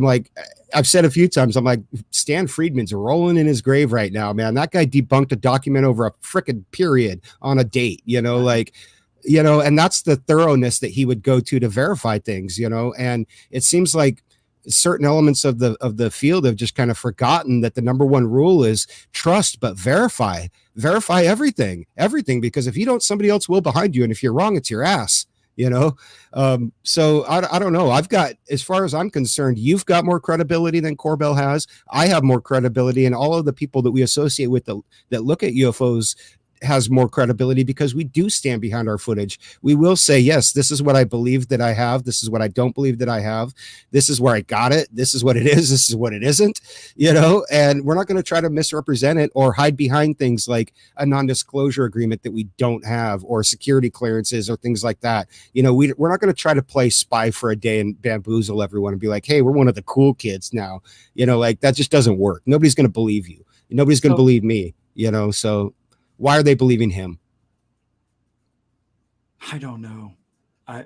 like, I've said a few times, I'm like, Stan Friedman's rolling in his grave right now, man. That guy debunked a document over a frickin' period on a date, and that's the thoroughness that he would go to verify things, and it seems like certain elements of the field have just kind of forgotten that the number one rule is trust, but verify everything, because if you don't, somebody else will behind you. And if you're wrong, it's your ass, so I don't know. I've got, as far as I'm concerned, you've got more credibility than Corbell has. I have more credibility, and all of the people that we associate with that look at UFOs has more credibility, because we do stand behind our footage. We will say, yes, this is what I believe that I have. This is what I don't believe that I have. This is where I got it. This is what it is. This is what it isn't, and we're not going to try to misrepresent it or hide behind things like a non-disclosure agreement that we don't have, or security clearances or things like that. We're not going to try to play spy for a day and bamboozle everyone and be like, hey, we're one of the cool kids now. That just doesn't work. Nobody's going to believe you. Nobody's going to believe me, so why are they believing him? I don't know. I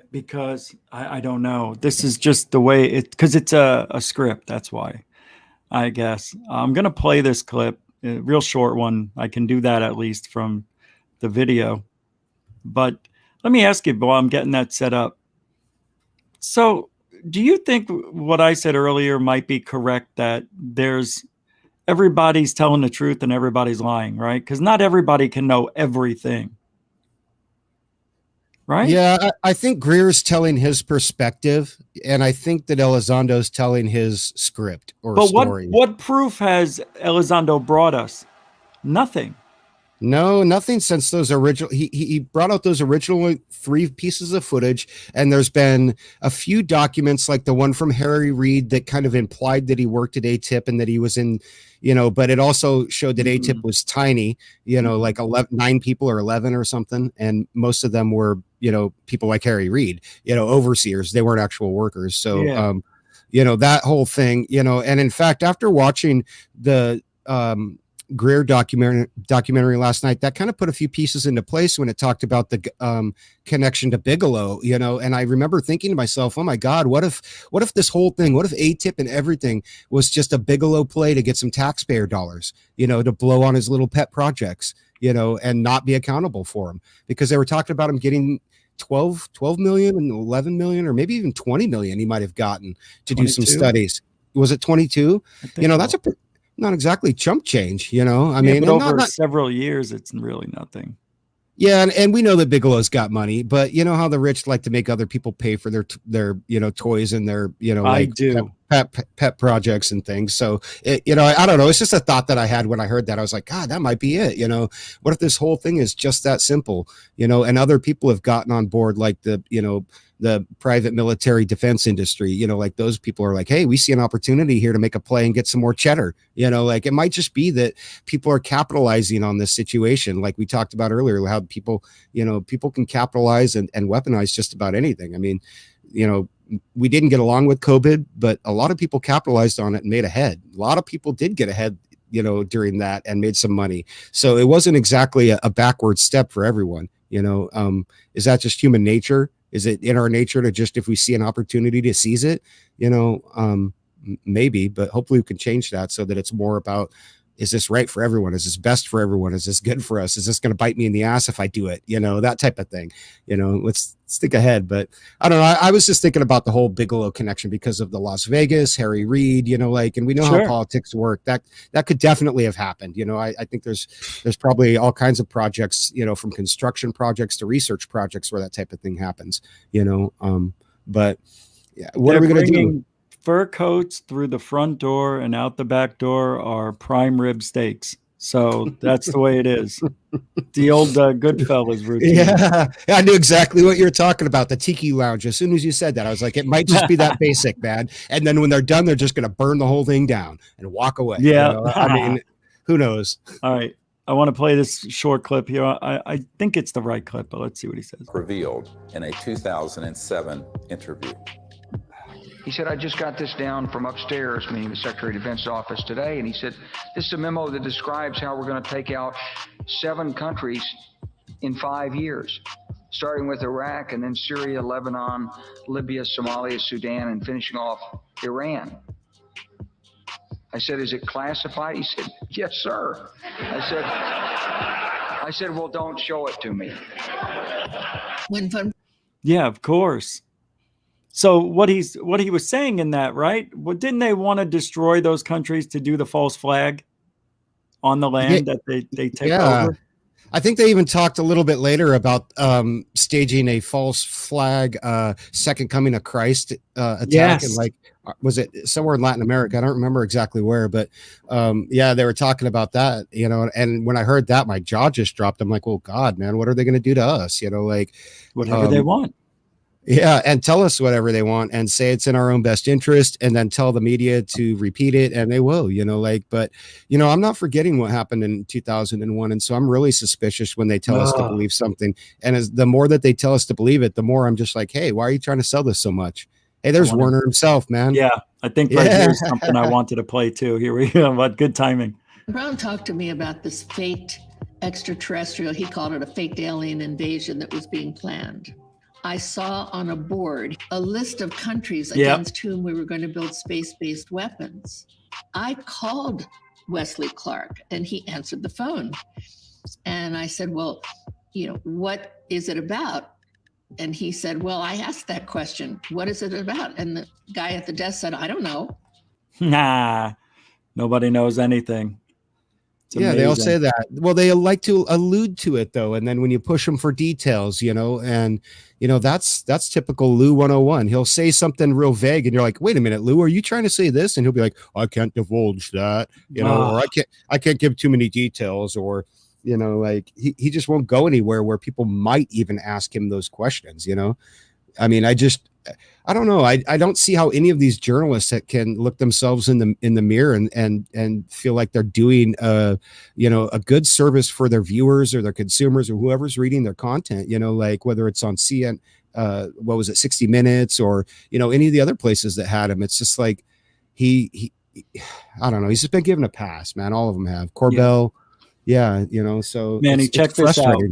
don't know. This is just the way because it's a script. That's why, I guess. I'm going to play this clip, a real short one. I can do that at least from the video. But let me ask you, while I'm getting that set up. So do you think what I said earlier might be correct, that everybody's telling the truth and everybody's lying, right? Because not everybody can know everything, right? Yeah, I think Greer's telling his perspective, and I think that Elizondo's telling his script or story. What proof has Elizondo brought us? Nothing. No, nothing since those original. He brought out those original 3 pieces of footage, and there's been a few documents like the one from Harry Reid that kind of implied that he worked at ATIP and that he was in, but it also showed that ATIP was tiny, like 9 people or 11 or something, and most of them were, people like Harry Reid, overseers. They weren't actual workers. So, that whole thing, and in fact, after watching the Greer documentary last night, that kind of put a few pieces into place when it talked about the connection to Bigelow, and I remember thinking to myself, oh my God, what if this whole thing, what if ATIP and everything was just a Bigelow play to get some taxpayer dollars, to blow on his little pet projects, and not be accountable for them, because they were talking about him getting 12 million and 11 million, or maybe even 20 million he might have gotten to 22? Do some studies. Was it 22? That's not exactly chump change, I mean, but over several years, it's really nothing. Yeah, and we know that Bigelow's got money, but you know how the rich like to make other people pay for their toys and their I do pet projects and things. So I don't know. It's just a thought that I had when I heard that. I was like, God, that might be it. What if this whole thing is just that simple? And other people have gotten on board, like the private military defense industry, like those people are like, hey, we see an opportunity here to make a play and get some more cheddar. Like it might just be that people are capitalizing on this situation. Like we talked about earlier, how people can capitalize and weaponize just about anything. I mean, we didn't get along with COVID, but a lot of people capitalized on it and made ahead. A lot of people did get ahead, during that and made some money. So it wasn't exactly a backward step for everyone. Is that just human nature? Is it in our nature to just, if we see an opportunity, to seize it? Maybe, but hopefully we can change that so that it's more about, is this right for everyone? Is this best for everyone? Is this good for us? Is this going to bite me in the ass if I do it? That type of thing. Let's think ahead. But I don't know. I was just thinking about the whole Bigelow connection because of the Las Vegas, Harry Reid, and we know how politics work. That could definitely have happened. I think there's probably all kinds of projects, from construction projects to research projects where that type of thing happens, but yeah, what are we going to do? Fur coats through the front door and out the back door are prime rib steaks. So that's the way it is. The old Goodfellas routine. Yeah, I knew exactly what you're talking about. The tiki lounge. As soon as you said that, I was like, it might just be that basic, man. And then when they're done, they're just going to burn the whole thing down and walk away. Yeah. I mean, who knows? All right. I want to play this short clip here. I think it's the right clip, but let's see what he says. Revealed in a 2007 interview. He said, I just got this down from upstairs, meaning the Secretary of Defense's office today, and he said, this is a memo that describes how we're going to take out 7 countries in 5 years, starting with Iraq and then Syria, Lebanon, Libya, Somalia, Sudan, and finishing off Iran. I said, is it classified? He said, yes, sir. I said, well, don't show it to me. Yeah, of course. So what he was saying in that, right? Well, didn't they want to destroy those countries to do the false flag on the land that they take over? I think they even talked a little bit later about staging a false flag second coming of Christ attack. And like, was it somewhere in Latin America? I don't remember exactly where, but yeah, they were talking about that, you know, and when I heard that, my jaw just dropped. I'm like, oh God, man, what are they going to do to us? You know, like whatever they want. Yeah, and tell us whatever they want and say it's in our own best interest and then tell the media to repeat it, and they will, you know, like, but, you know, I'm not forgetting what happened in 2001, and so I'm really suspicious when they tell us to believe something, and as the more that they tell us to believe it, the more I'm just like, hey, why are you trying to sell this so much? Hey, there's Warner himself, man. Yeah, I think right here's something I wanted to play too. Here we go, but good timing. Brown talked to me about this faked extraterrestrial, he called it a faked alien invasion that was being planned. I saw on a board a list of countries against whom we were going to build space-based weapons. I called Wesley Clark and he answered the phone. And I said, well, you know, what is it about? And he said, well, I asked that question. What is it about? And the guy at the desk said, I don't know. Nah, nobody knows anything. Yeah, they all say that. Well, they like to allude to it, though. And then when you push them for details, you know, and, you know, that's typical Lou 101. He'll say something real vague and you're like, wait a minute, Lou, are you trying to say this? And he'll be like, I can't divulge that, you know, or I can't give too many details, or, you know, like he just won't go anywhere where people might even ask him those questions, you know. I mean, I don't know. I don't see how any of these journalists that can look themselves in the mirror and feel like they're doing you know, a good service for their viewers or their consumers or whoever's reading their content, you know, like whether it's on CN, what was it, 60 Minutes, or, you know, any of the other places that had him. It's just like he I don't know. He's just been given a pass, man. All of them have. Corbell. Yeah, you know, so Manny, check this out.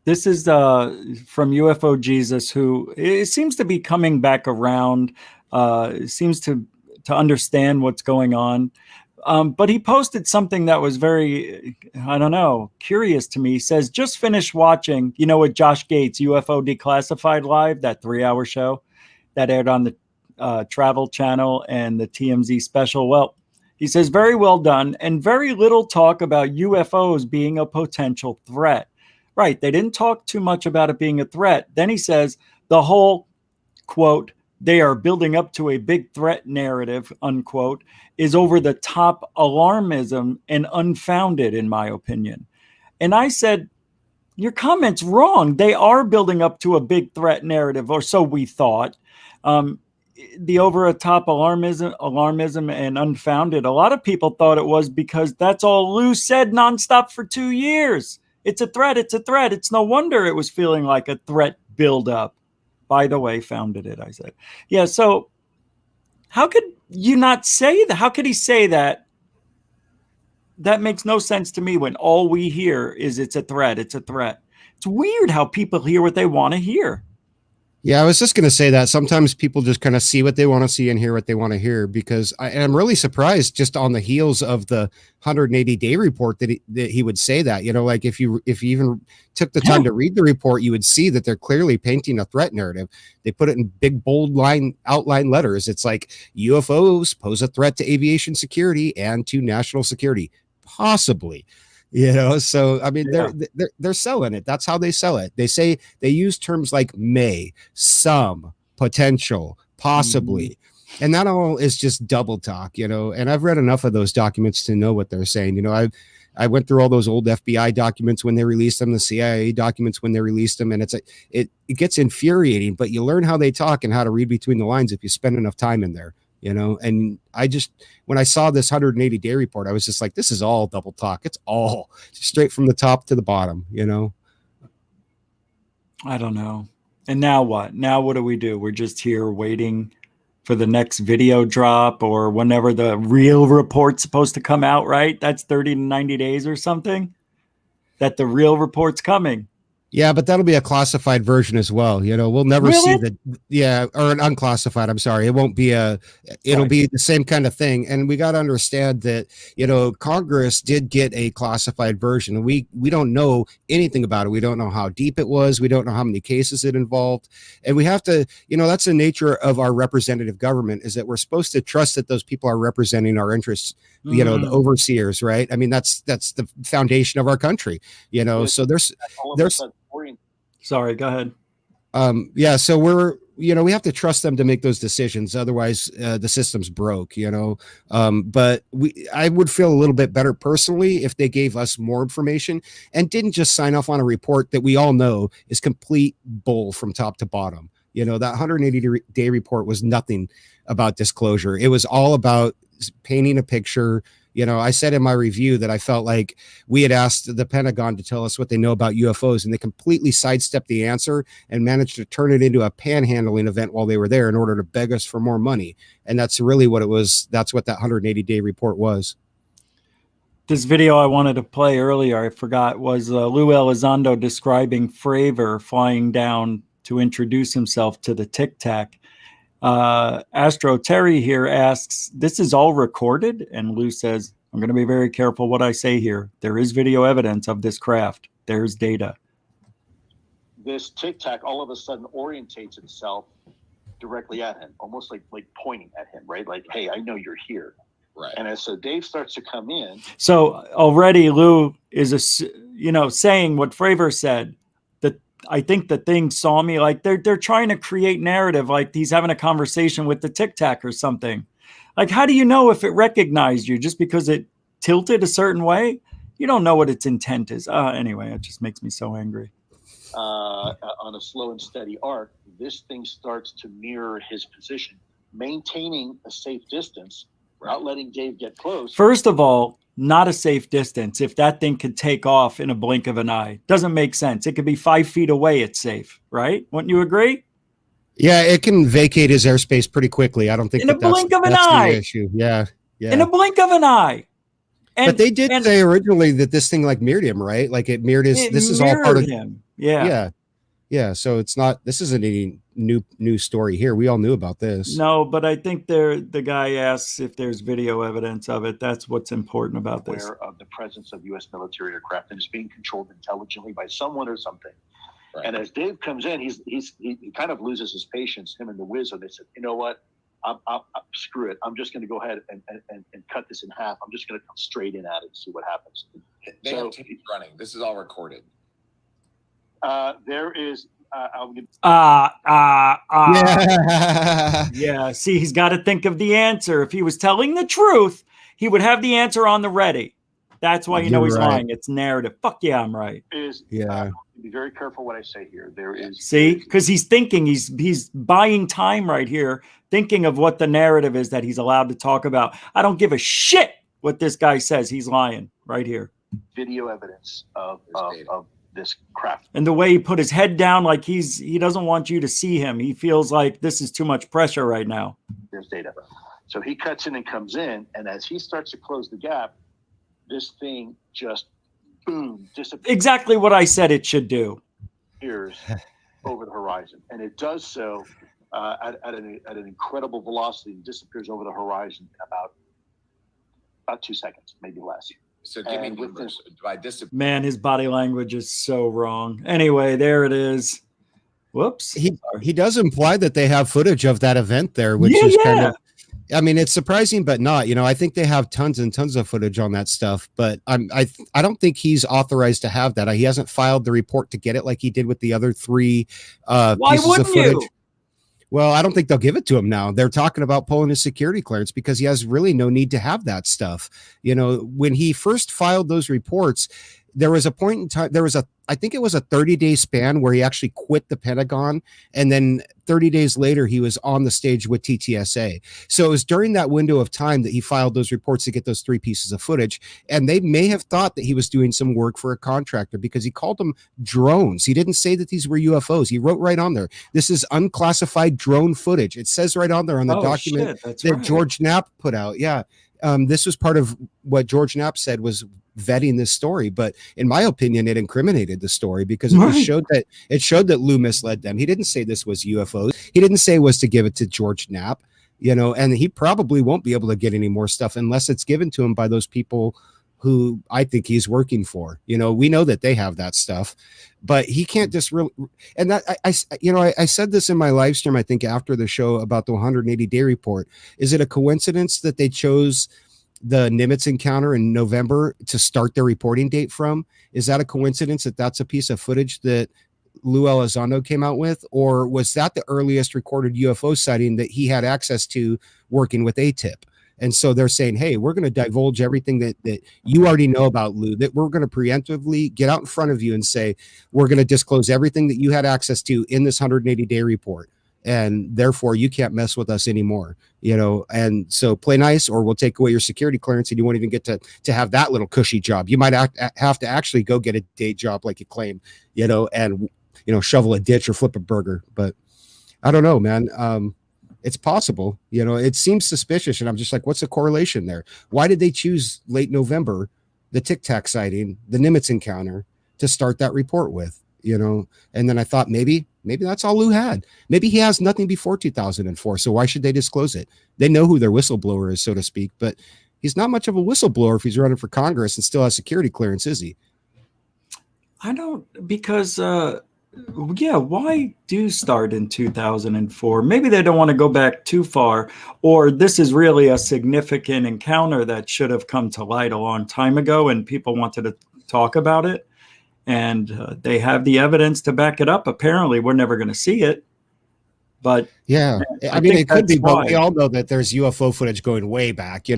This is from UFO Jesus, who it seems to be coming back around, seems to understand what's going on. But he posted something that was very, I don't know, curious to me. He says, just finished watching, you know, with Josh Gates, UFO Declassified Live, that 3-hour show that aired on the Travel Channel and the TMZ special. Well, he says, very well done, and very little talk about UFOs being a potential threat. Right. They didn't talk too much about it being a threat. Then he says the whole, quote, they are building up to a big threat narrative, unquote, is over the top alarmism and unfounded, in my opinion. And I said, your comment's wrong. They are building up to a big threat narrative, or so we thought. The over the top alarmism and unfounded, a lot of people thought it was because that's all Lou said nonstop for 2 years. It's a threat. It's a threat. It's no wonder it was feeling like a threat buildup. By the way, founded it, I said. Yeah, so how could you not say that? How could he say that? That makes no sense to me when all we hear is it's a threat. It's a threat. It's weird how people hear what they want to hear. Yeah, I was just going to say that sometimes people just kind of see what they want to see and hear what they want to hear, because I'm really surprised just on the heels of the 180-day report that he would say that. You know, like if you even took the time to read the report, you would see that they're clearly painting a threat narrative. They put it in big, bold outline letters. It's like UFOs pose a threat to aviation security and to national security, possibly. You know, so I mean, they're selling it. That's how they sell it. They say they use terms like may, some, potential, possibly, and that all is just double talk. You know, and I've read enough of those documents to know what they're saying. You know, I went through all those old FBI documents when they released them, the CIA documents when they released them, and it gets infuriating. But you learn how they talk and how to read between the lines if you spend enough time in there. And when I saw this 180-day report, I was just like, this is all double talk. It's all straight from the top to the bottom, I don't know. And now what? Now what do we do? We're just here waiting for the next video drop or whenever the real report's supposed to come out, right? That's 30 to 90 days or something that the real report's coming. Yeah, but that'll be a classified version as well. We'll never see or an unclassified. I'm sorry. It won't be it'll be the same kind of thing. And we got to understand that, Congress did get a classified version. We don't know anything about it. We don't know how deep it was. We don't know how many cases it involved. And we have to, that's the nature of our representative government, is that we're supposed to trust that those people are representing our interests, the overseers, right? I mean, that's the foundation of our country, so there's sorry, go ahead. So we have to trust them to make those decisions. Otherwise, the system's broke, but I would feel a little bit better personally if they gave us more information and didn't just sign off on a report that we all know is complete bull from top to bottom. That 180-day report was nothing about disclosure. It was all about painting a picture. I said in my review that I felt like we had asked the Pentagon to tell us what they know about UFOs, and they completely sidestepped the answer and managed to turn it into a panhandling event while they were there in order to beg us for more money. And that's really what it was. That's what that 180-day report was. This video I wanted to play earlier, I forgot, was Lou Elizondo describing Fravor flying down to introduce himself to the Tic Tac. Astro Terry here asks, this is all recorded? And Lou says, I'm going to be very careful what I say here. There is video evidence of this craft. There's data. This Tic Tac all of a sudden orientates itself directly at him, almost like pointing at him, right? Like, hey, I know you're here. Right. And so Dave starts to come in. So already Lou is, saying what Fravor said. I think the thing saw me, like they're trying to create narrative, like he's having a conversation with the Tic Tac or something. Like, how do you know if it recognized you just because it tilted a certain way? You don't know what its intent is. Anyway, it just makes me so angry. On a slow and steady arc, this thing starts to mirror his position, maintaining a safe distance, not letting Dave get close. First of all, not a safe distance. If that thing could take off in a blink of an eye, doesn't make sense. It could be 5 feet away. It's safe, right? Wouldn't you agree? Yeah, it can vacate his airspace pretty quickly. I don't think in a blink of an eye. The issue. Yeah. In a blink of an eye. But they did say originally that this thing mirrored him, right? Like it mirrored his. This is all part of him. Yeah. So it's not. This isn't any new story here. We all knew about this. No, but I think the guy asks if there's video evidence of it. That's what's important about this. Aware of the presence of U.S. military aircraft and it's being controlled intelligently by someone or something. Right. And as Dave comes in, he kind of loses his patience. Him and the Wizard. They said, you know what? Screw it. I'm just going to go ahead and cut this in half. I'm just going to come straight in at it and see what happens. They have tapes running. This is all recorded. There is. Yeah. See, he's got to think of the answer. If he was telling the truth, he would have the answer on the ready. That's why he's lying. It's narrative. Fuck yeah, I'm right. Be very careful what I say here. There is. See, because he's thinking, he's buying time right here, thinking of what the narrative is that he's allowed to talk about. I don't give a shit what this guy says. He's lying right here. Video evidence of this craft. And the way he put his head down, like he doesn't want you to see him. He feels like this is too much pressure right now. There's data. So he cuts in and comes in, and as he starts to close the gap, this thing just boom disappears. Exactly what I said it should do. Over the horizon, and it does so at an incredible velocity. And disappears over the horizon in about 2 seconds, maybe less. So give me numbers. Man, his body language is so wrong. Anyway, there it is. Whoops. He does imply that they have footage of that event there, which is kind of. I mean, it's surprising, but not. I think they have tons and tons of footage on that stuff, but I don't think he's authorized to have that. He hasn't filed the report to get it like he did with the other 3 pieces of footage. You? Well, I don't think they'll give it to him now. They're talking about pulling his security clearance because he has really no need to have that stuff. When he first filed those reports, there was a point in time, I think it was a 30-day span where he actually quit the Pentagon, and then 30 days later he was on the stage with TTSA. So it was during that window of time that he filed those reports to get those 3 pieces of footage, and they may have thought that he was doing some work for a contractor because he called them drones. He didn't say that these were UFOs. He wrote right on there, this is unclassified drone footage. It says right on there on the document that George Knapp put out. Yeah. This was part of what George Knapp said was vetting this story, but in my opinion, it incriminated the story because it showed that Lou misled them. He didn't say this was UFOs. He didn't say it was to give it to George Knapp, and he probably won't be able to get any more stuff unless it's given to him by those people who I think he's working for. We know that they have that stuff, but he can't just really. And that I said this in my live stream, I think after the show about the 180-day report. Is it a coincidence that they chose the Nimitz encounter in November to start their reporting date from? Is that a coincidence that that's a piece of footage that Lou Elizondo came out with, or was that the earliest recorded UFO sighting that he had access to working with ATIP? And so they're saying, hey, we're going to divulge everything that you already know about Lou, that we're going to preemptively get out in front of you and say, we're going to disclose everything that you had access to in this 180-day report. And therefore you can't mess with us anymore, and so play nice, or we'll take away your security clearance and you won't even get to have that little cushy job. You might have to actually go get a day job like you claim, and, shovel a ditch or flip a burger. But I don't know, man. It's possible, it seems suspicious. And I'm just like, what's the correlation there? Why did they choose late November, the Tic Tac sighting, the Nimitz encounter, to start that report with, and then I thought maybe that's all Lou had. Maybe he has nothing before 2004. So why should they disclose it? They know who their whistleblower is, so to speak, but he's not much of a whistleblower if he's running for Congress and still has security clearance, is he? I don't, because, why do start in 2004? Maybe they don't want to go back too far, or this is really a significant encounter that should have come to light a long time ago and people wanted to talk about it. And they have the evidence to back it up. Apparently, we're never going to see it. But yeah, I mean, it could be, but we all know that there's UFO footage going way back. It's.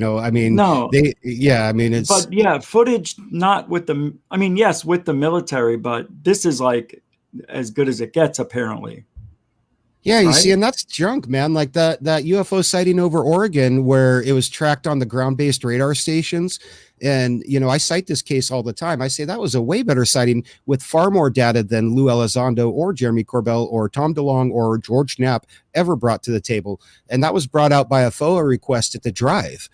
But yeah, footage not with the. I mean, yes, with the military, but this is like as good as it gets, apparently. Yeah, you see, and that's junk, man. Like that UFO sighting over Oregon where it was tracked on the ground-based radar stations. And, I cite this case all the time. I say that was a way better sighting with far more data than Lou Elizondo or Jeremy Corbell or Tom DeLonge or George Knapp ever brought to the table. And that was brought out by a FOA request at the Drive,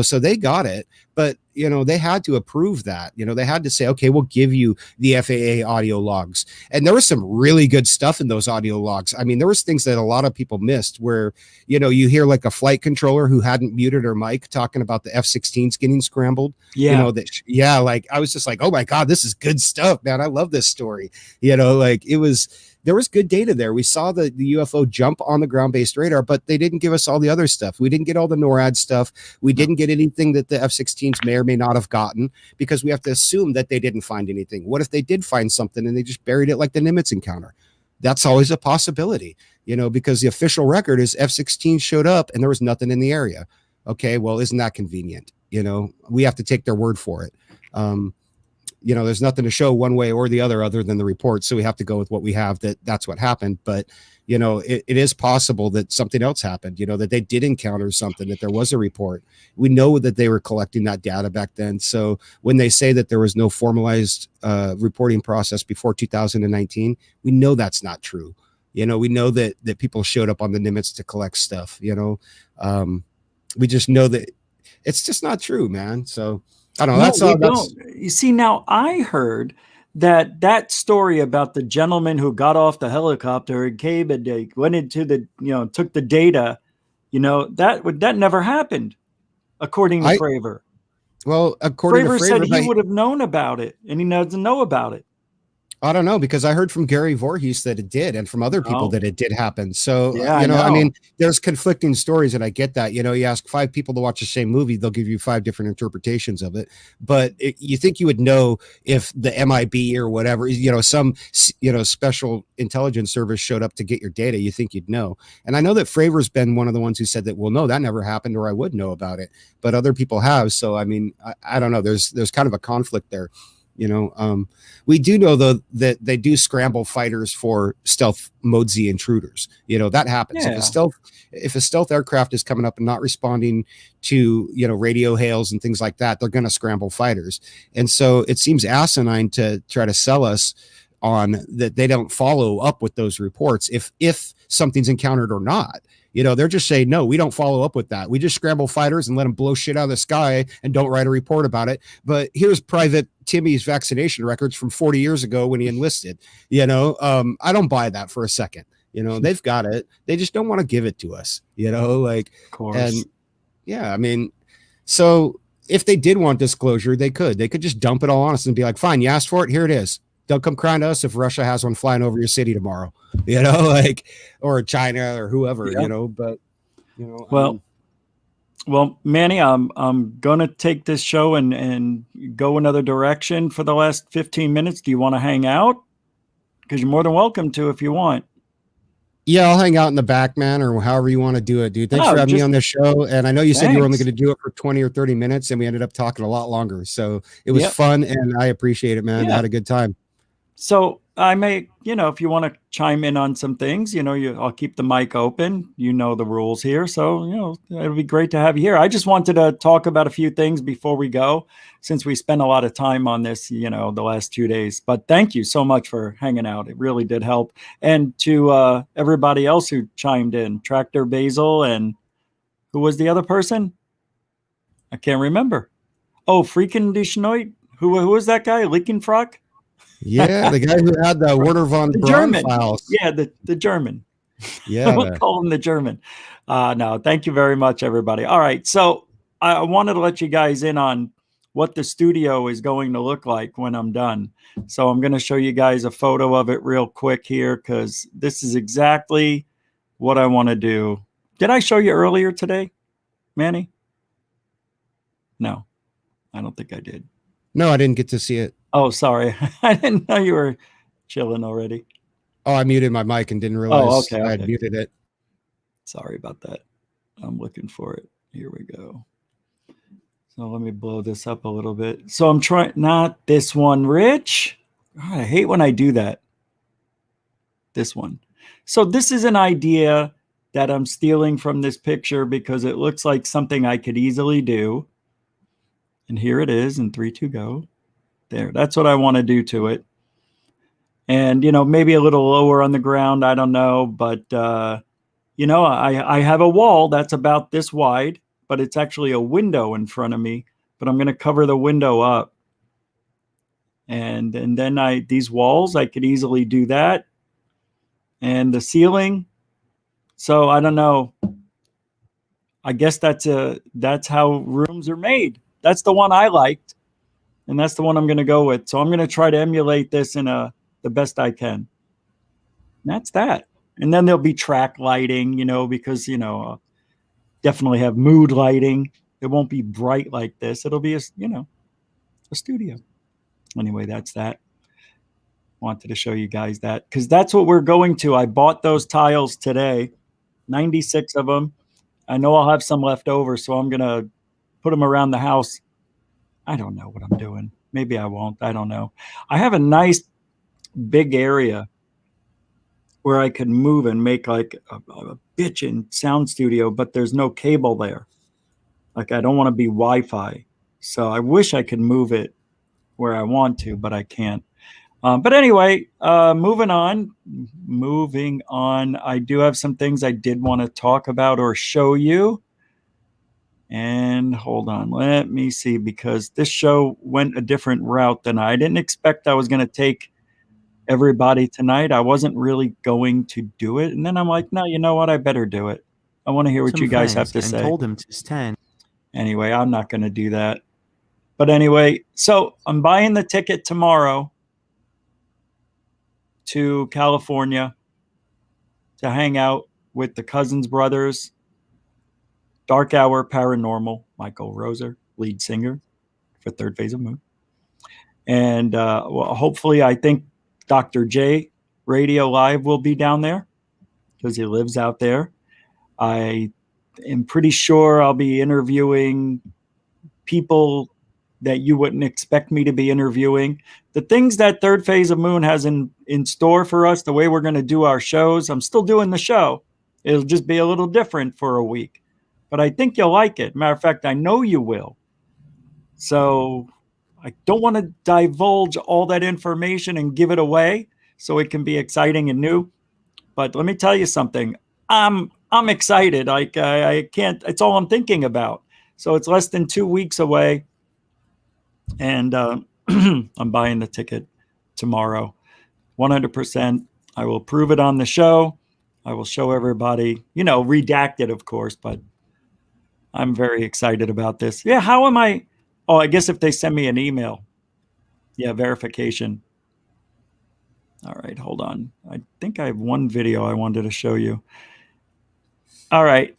so they got it. But, they had to approve that. They had to say, okay, we'll give you the FAA audio logs. And there was some really good stuff in those audio logs. I mean, there was things that a lot of people missed where, you hear like a flight controller who hadn't muted her mic talking about the F-16s getting scrambled. Yeah. Like I was just like, oh my God, this is good stuff, man. I love this story. There was good data there. We saw the UFO jump on the ground-based radar, but they didn't give us all the other stuff. We didn't get all the NORAD stuff. We didn't get anything that the F-16s may or may not have gotten because we have to assume that they didn't find anything. What if they did find something and they just buried it like the Nimitz encounter? That's always a possibility, because the official record is F-16 showed up and there was nothing in the area. Okay, well, isn't that convenient? We have to take their word for it. There's nothing to show one way or the other than the report. So we have to go with what we have, that's what happened. But, it is possible that something else happened, that they did encounter something, that there was a report. We know that they were collecting that data back then. So when they say that there was no formalized reporting process before 2019, we know that's not true. We know that people showed up on the Nimitz to collect stuff, we just know that it's just not true, man. So I don't know. You see, now I heard that story about the gentleman who got off the helicopter and came and they went into the, took the data, that never happened, according to Fravor. Well, according to Fravor said he would have known about it, and he doesn't know about it. I don't know, because I heard from Gary Voorhees that it did, and from other people that it did happen. So, I mean, there's conflicting stories, and I get that. You ask 5 people to watch the same movie, they'll give you 5 different interpretations of it. But you think you would know if the MIB or whatever, some, special intelligence service showed up to get your data, you think you'd know. And I know that Fravor's been one of the ones who said that, well, no, that never happened, or I would know about it. But other people have. So, I mean, I don't know. There's kind of a conflict there. We do know though that they do scramble fighters for stealth modesy intruders. That happens. Yeah. If a stealth aircraft is coming up and not responding to radio hails and things like that, they're going to scramble fighters. And so it seems asinine to try to sell us on that they don't follow up with those reports if something's encountered or not. They're just saying, no, we don't follow up with that. We just scramble fighters and let them blow shit out of the sky and don't write a report about it. But here's Private Timmy's vaccination records from 40 years ago when he enlisted. I don't buy that for a second. They've got it. They just don't want to give it to us, of course. And yeah, so if they did want disclosure, they could just dump it all on us and be like, fine, you asked for it. Here it is. Don't come crying to us if Russia has one flying over your city tomorrow, or China or whoever, but, well, Manny, I'm going to take this show and go another direction for the last 15 minutes. Do you want to hang out? Because you're more than welcome to if you want. Yeah, I'll hang out in the back, man, or however you want to do it, dude. Thanks for having me on this show. And I know you said you were only going to do it for 20 or 30 minutes, and we ended up talking a lot longer. So it was fun, and I appreciate it, man. I had a good time. So I may, if you want to chime in on some things, I'll keep the mic open. You know the rules here. So, it'll be great to have you here. I just wanted to talk about a few things before we go, since we spent a lot of time on this, the last 2 days. But thank you so much for hanging out. It really did help. And to everybody else who chimed in, Tractor Basil, and who was the other person? I can't remember. Oh, Freaking Deschnoit. Who was that guy? Leakenfrock? Yeah, the guy who had the Werner von Braun files. Yeah, the German. Yeah. We'll call him the German. No, thank you very much, everybody. All right, so I wanted to let you guys in on what the studio is going to look like when I'm done. So I'm going to show you guys a photo of it real quick here, because this is exactly what I want to do. Did I show you earlier today, Manny? No, I don't think I did. No, I didn't get to see it. Oh, sorry. I didn't know you were chilling already. Oh, I muted my mic and didn't realize I had muted it. Sorry about that. I'm looking for it. Here we go. So let me blow this up a little bit. So I'm trying, not this one, Rich. God, I hate when I do that. This one. So this is an idea that I'm stealing from this picture because it looks like something I could easily do. And here it is in 3, 2, go. There, that's what I want to do to it. And, maybe a little lower on the ground, I don't know. But, I have a wall that's about this wide, but it's actually a window in front of me. But I'm going to cover the window up. And then these walls, I could easily do that. And the ceiling. So I don't know. I guess that's how rooms are made. That's the one I liked. And that's the one I'm going to go with. So I'm going to try to emulate this in the best I can. And that's that. And then there'll be track lighting, because, definitely have mood lighting. It won't be bright like this. It'll be a studio. Anyway, that's that. Wanted to show you guys that because that's what we're going to. I bought those tiles today, 96 of them. I know I'll have some left over, so I'm going to put them around the house. I don't know what I'm doing. Maybe I won't. I don't know. I have a nice big area where I could move and make like a bitchin' sound studio, but there's no cable there. Like I don't want to be Wi-Fi. So I wish I could move it where I want to, but I can't. But anyway, moving on. I do have some things I did want to talk about or show you. And hold on, let me see, because this show went a different route than I didn't expect I was going to take everybody tonight. I wasn't really going to do it. And then I'm like, no, you know what? I better do it. I want to hear what you guys have to say. Told him to stand. Anyway, I'm not going to do that. But anyway, so I'm buying the ticket tomorrow to California to hang out with the Cousins brothers. Dark Hour Paranormal, Michael Roser, lead singer for Third Phase of Moon. And hopefully, I think Dr. J Radio Live will be down there because he lives out there. I am pretty sure I'll be interviewing people that you wouldn't expect me to be interviewing. The things that Third Phase of Moon has in store for us, the way we're going to do our shows, I'm still doing the show. It'll just be a little different for a week. But I think you'll like it. Matter of fact, I know you will. So I don't want to divulge all that information and give it away so it can be exciting and new. But let me tell you something. I'm excited. Like I can't. It's all I'm thinking about. So it's less than 2 weeks away, and I'm buying the ticket tomorrow. 100%. I will prove it on the show. I will show everybody. Redacted, of course, but I'm very excited about this. Yeah. How am I? Oh, I guess if they send me an email. Yeah, verification. All right, hold on. I think I have one video I wanted to show you. All right.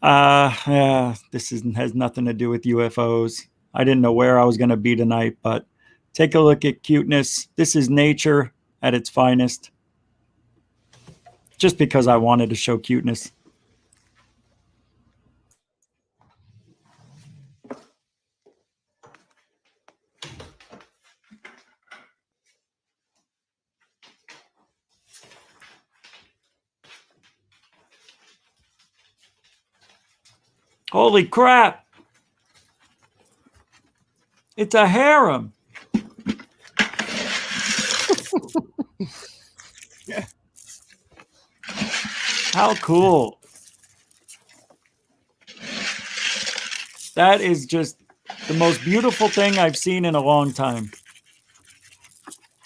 This has nothing to do with UFOs. I didn't know where I was going to be tonight, but take a look at cuteness. This is nature at its finest. Just because I wanted to show cuteness. Holy crap. It's a harem. How cool. That is just the most beautiful thing I've seen in a long time.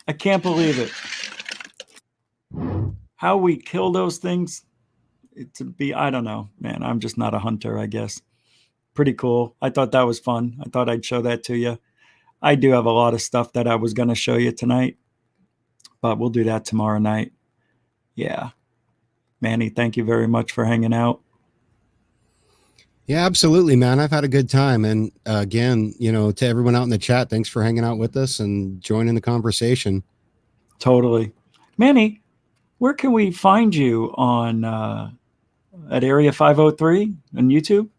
I can't believe it. How we kill those things. I don't know, man. I'm just not a hunter, I guess. Pretty cool. I thought that was fun. I thought I'd show that to you. I do have a lot of stuff that I was going to show you tonight, but we'll do that tomorrow night. Yeah. Manny, thank you very much for hanging out. Yeah, absolutely, man. I've had a good time. And again, to everyone out in the chat, thanks for hanging out with us and joining the conversation. Totally. Manny, where can we find you on at Area 503 on YouTube?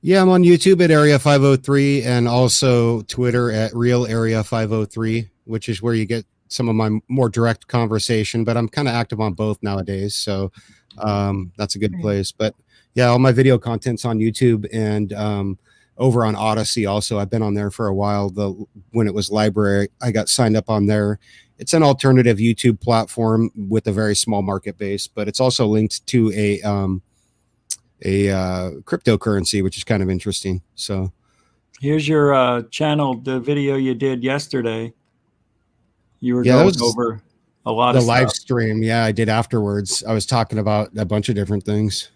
Yeah, I'm on YouTube at Area 503 and also Twitter at Real Area 503, which is where you get some of my more direct conversation, but I'm kind of active on both nowadays. So that's a good place. But yeah, all my video content's on YouTube and over on Odyssey also. I've been on there for a while. When it was library, I got signed up on there. It's an alternative YouTube platform with a very small market base, but it's also linked to a cryptocurrency, which is kind of interesting. So here's your channel, the video you did yesterday. You were going over a lot of the live stuff. stream. Yeah, I did afterwards. I was talking about a bunch of different things.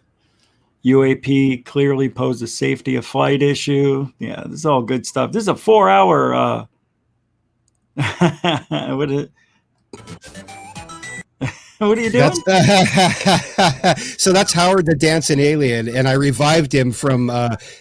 UAP clearly posed a safety of flight issue. Yeah, this is all good stuff. This is a 4-hour what are you doing? So that's Howard the Dancing Alien, and I revived him from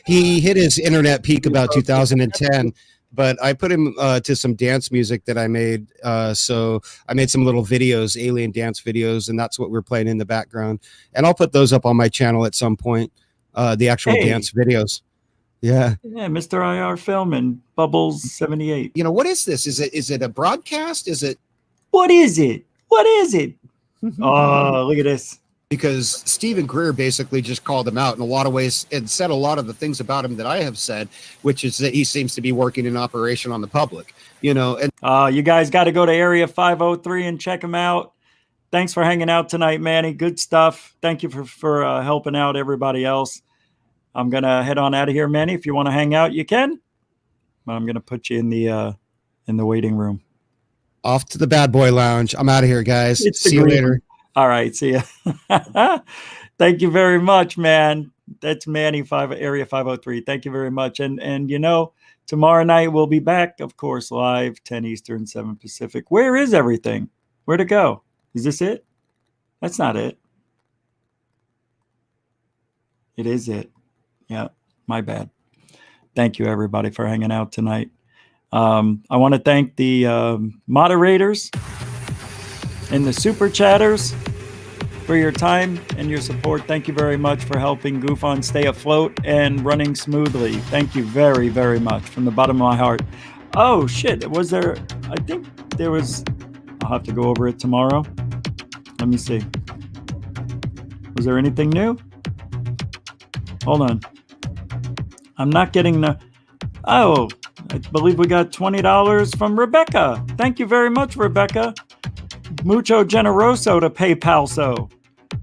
he hit his internet peak about 2010, but I put him to some dance music that I made. So I made some little videos, alien dance videos, and that's what we're playing in the background. And I'll put those up on my channel at some point, the actual dance videos. Yeah. Yeah, Mr. IR Film and Bubbles 78. What is this? Is it a broadcast? What is it? What is it? Oh, look at this. Because Stephen Greer basically just called him out in a lot of ways and said a lot of the things about him that I have said, which is that he seems to be working in operation on the public, and you guys got to go to Area 503 and check him out. Thanks for hanging out tonight, Manny. Good stuff. Thank you for helping out everybody else. I'm going to head on out of here, Manny. If you want to hang out, you can. But I'm going to put you in the waiting room. Off to the bad boy lounge. I'm out of here, guys. See you later. All right. See ya. Thank you very much, man. That's Manny, Area 503. Thank you very much. And tomorrow night we'll be back, of course, live, 10 Eastern, 7 Pacific. Where is everything? Where'd it go? Is this it? That's not it. It is it. Yeah, my bad. Thank you, everybody, for hanging out tonight. I want to thank the moderators and the super chatters for your time and your support. Thank you very much for helping GUFON stay afloat and running smoothly. Thank you very, very much from the bottom of my heart. Oh shit! Was there? I think there was. I'll have to go over it tomorrow. Let me see. Was there anything new? Hold on. I'm not getting the. Oh, I believe we got $20 from Rebecca. Thank you very much, Rebecca. Mucho generoso to PayPal. So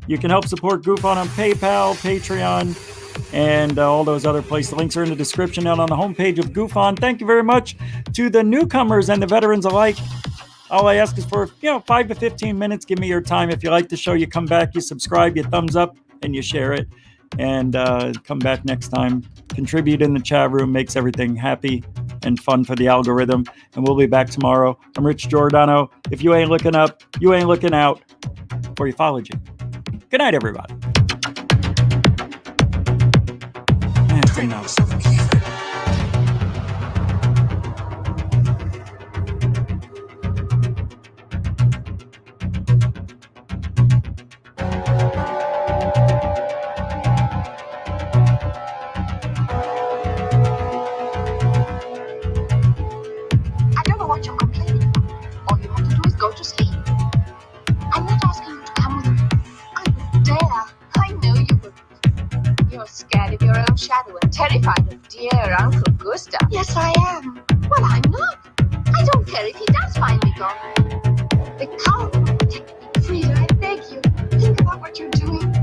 you can help support GUFON on PayPal, Patreon, and all those other places. The links are in the description and on the homepage of GUFON. Thank you very much to the newcomers and the veterans alike. All I ask is for 5 to 15 minutes. Give me your time. If you like the show, you come back, you subscribe, you thumbs up, and you share it. And come back next time. Contribute in the chat room. Makes everything happy and fun for the algorithm. And we'll be back tomorrow. I'm Rich Giordano. If you ain't looking up, you ain't looking out for ufology. Good night, everybody. That's enough. Go to sleep. I'm not asking you to come with me. I would dare. I know you would. You're scared of your own shadow and terrified of dear Uncle Gustav. Yes, I am. Well, I'm not. I don't care if he does find me gone. The cowboy will protect me. Frida, I beg you. Think about what you're doing.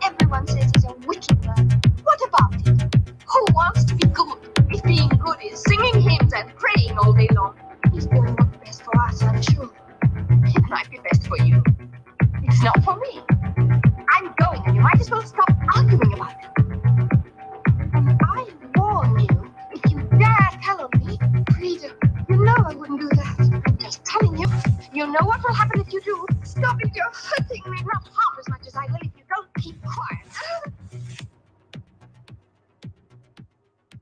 Everyone says he's a wicked man. What about it? Who wants to be good if being good is singing hymns and praying all day long? He's doing what's best for us, I'm sure. It might be best for you. It's not for me. I'm going, and you might as well stop arguing about it. And I warn you, if you dare tell on me, Frida, you know I wouldn't do that. I'm just telling you. You know what will happen if you do. Stop it, you're hurting me, not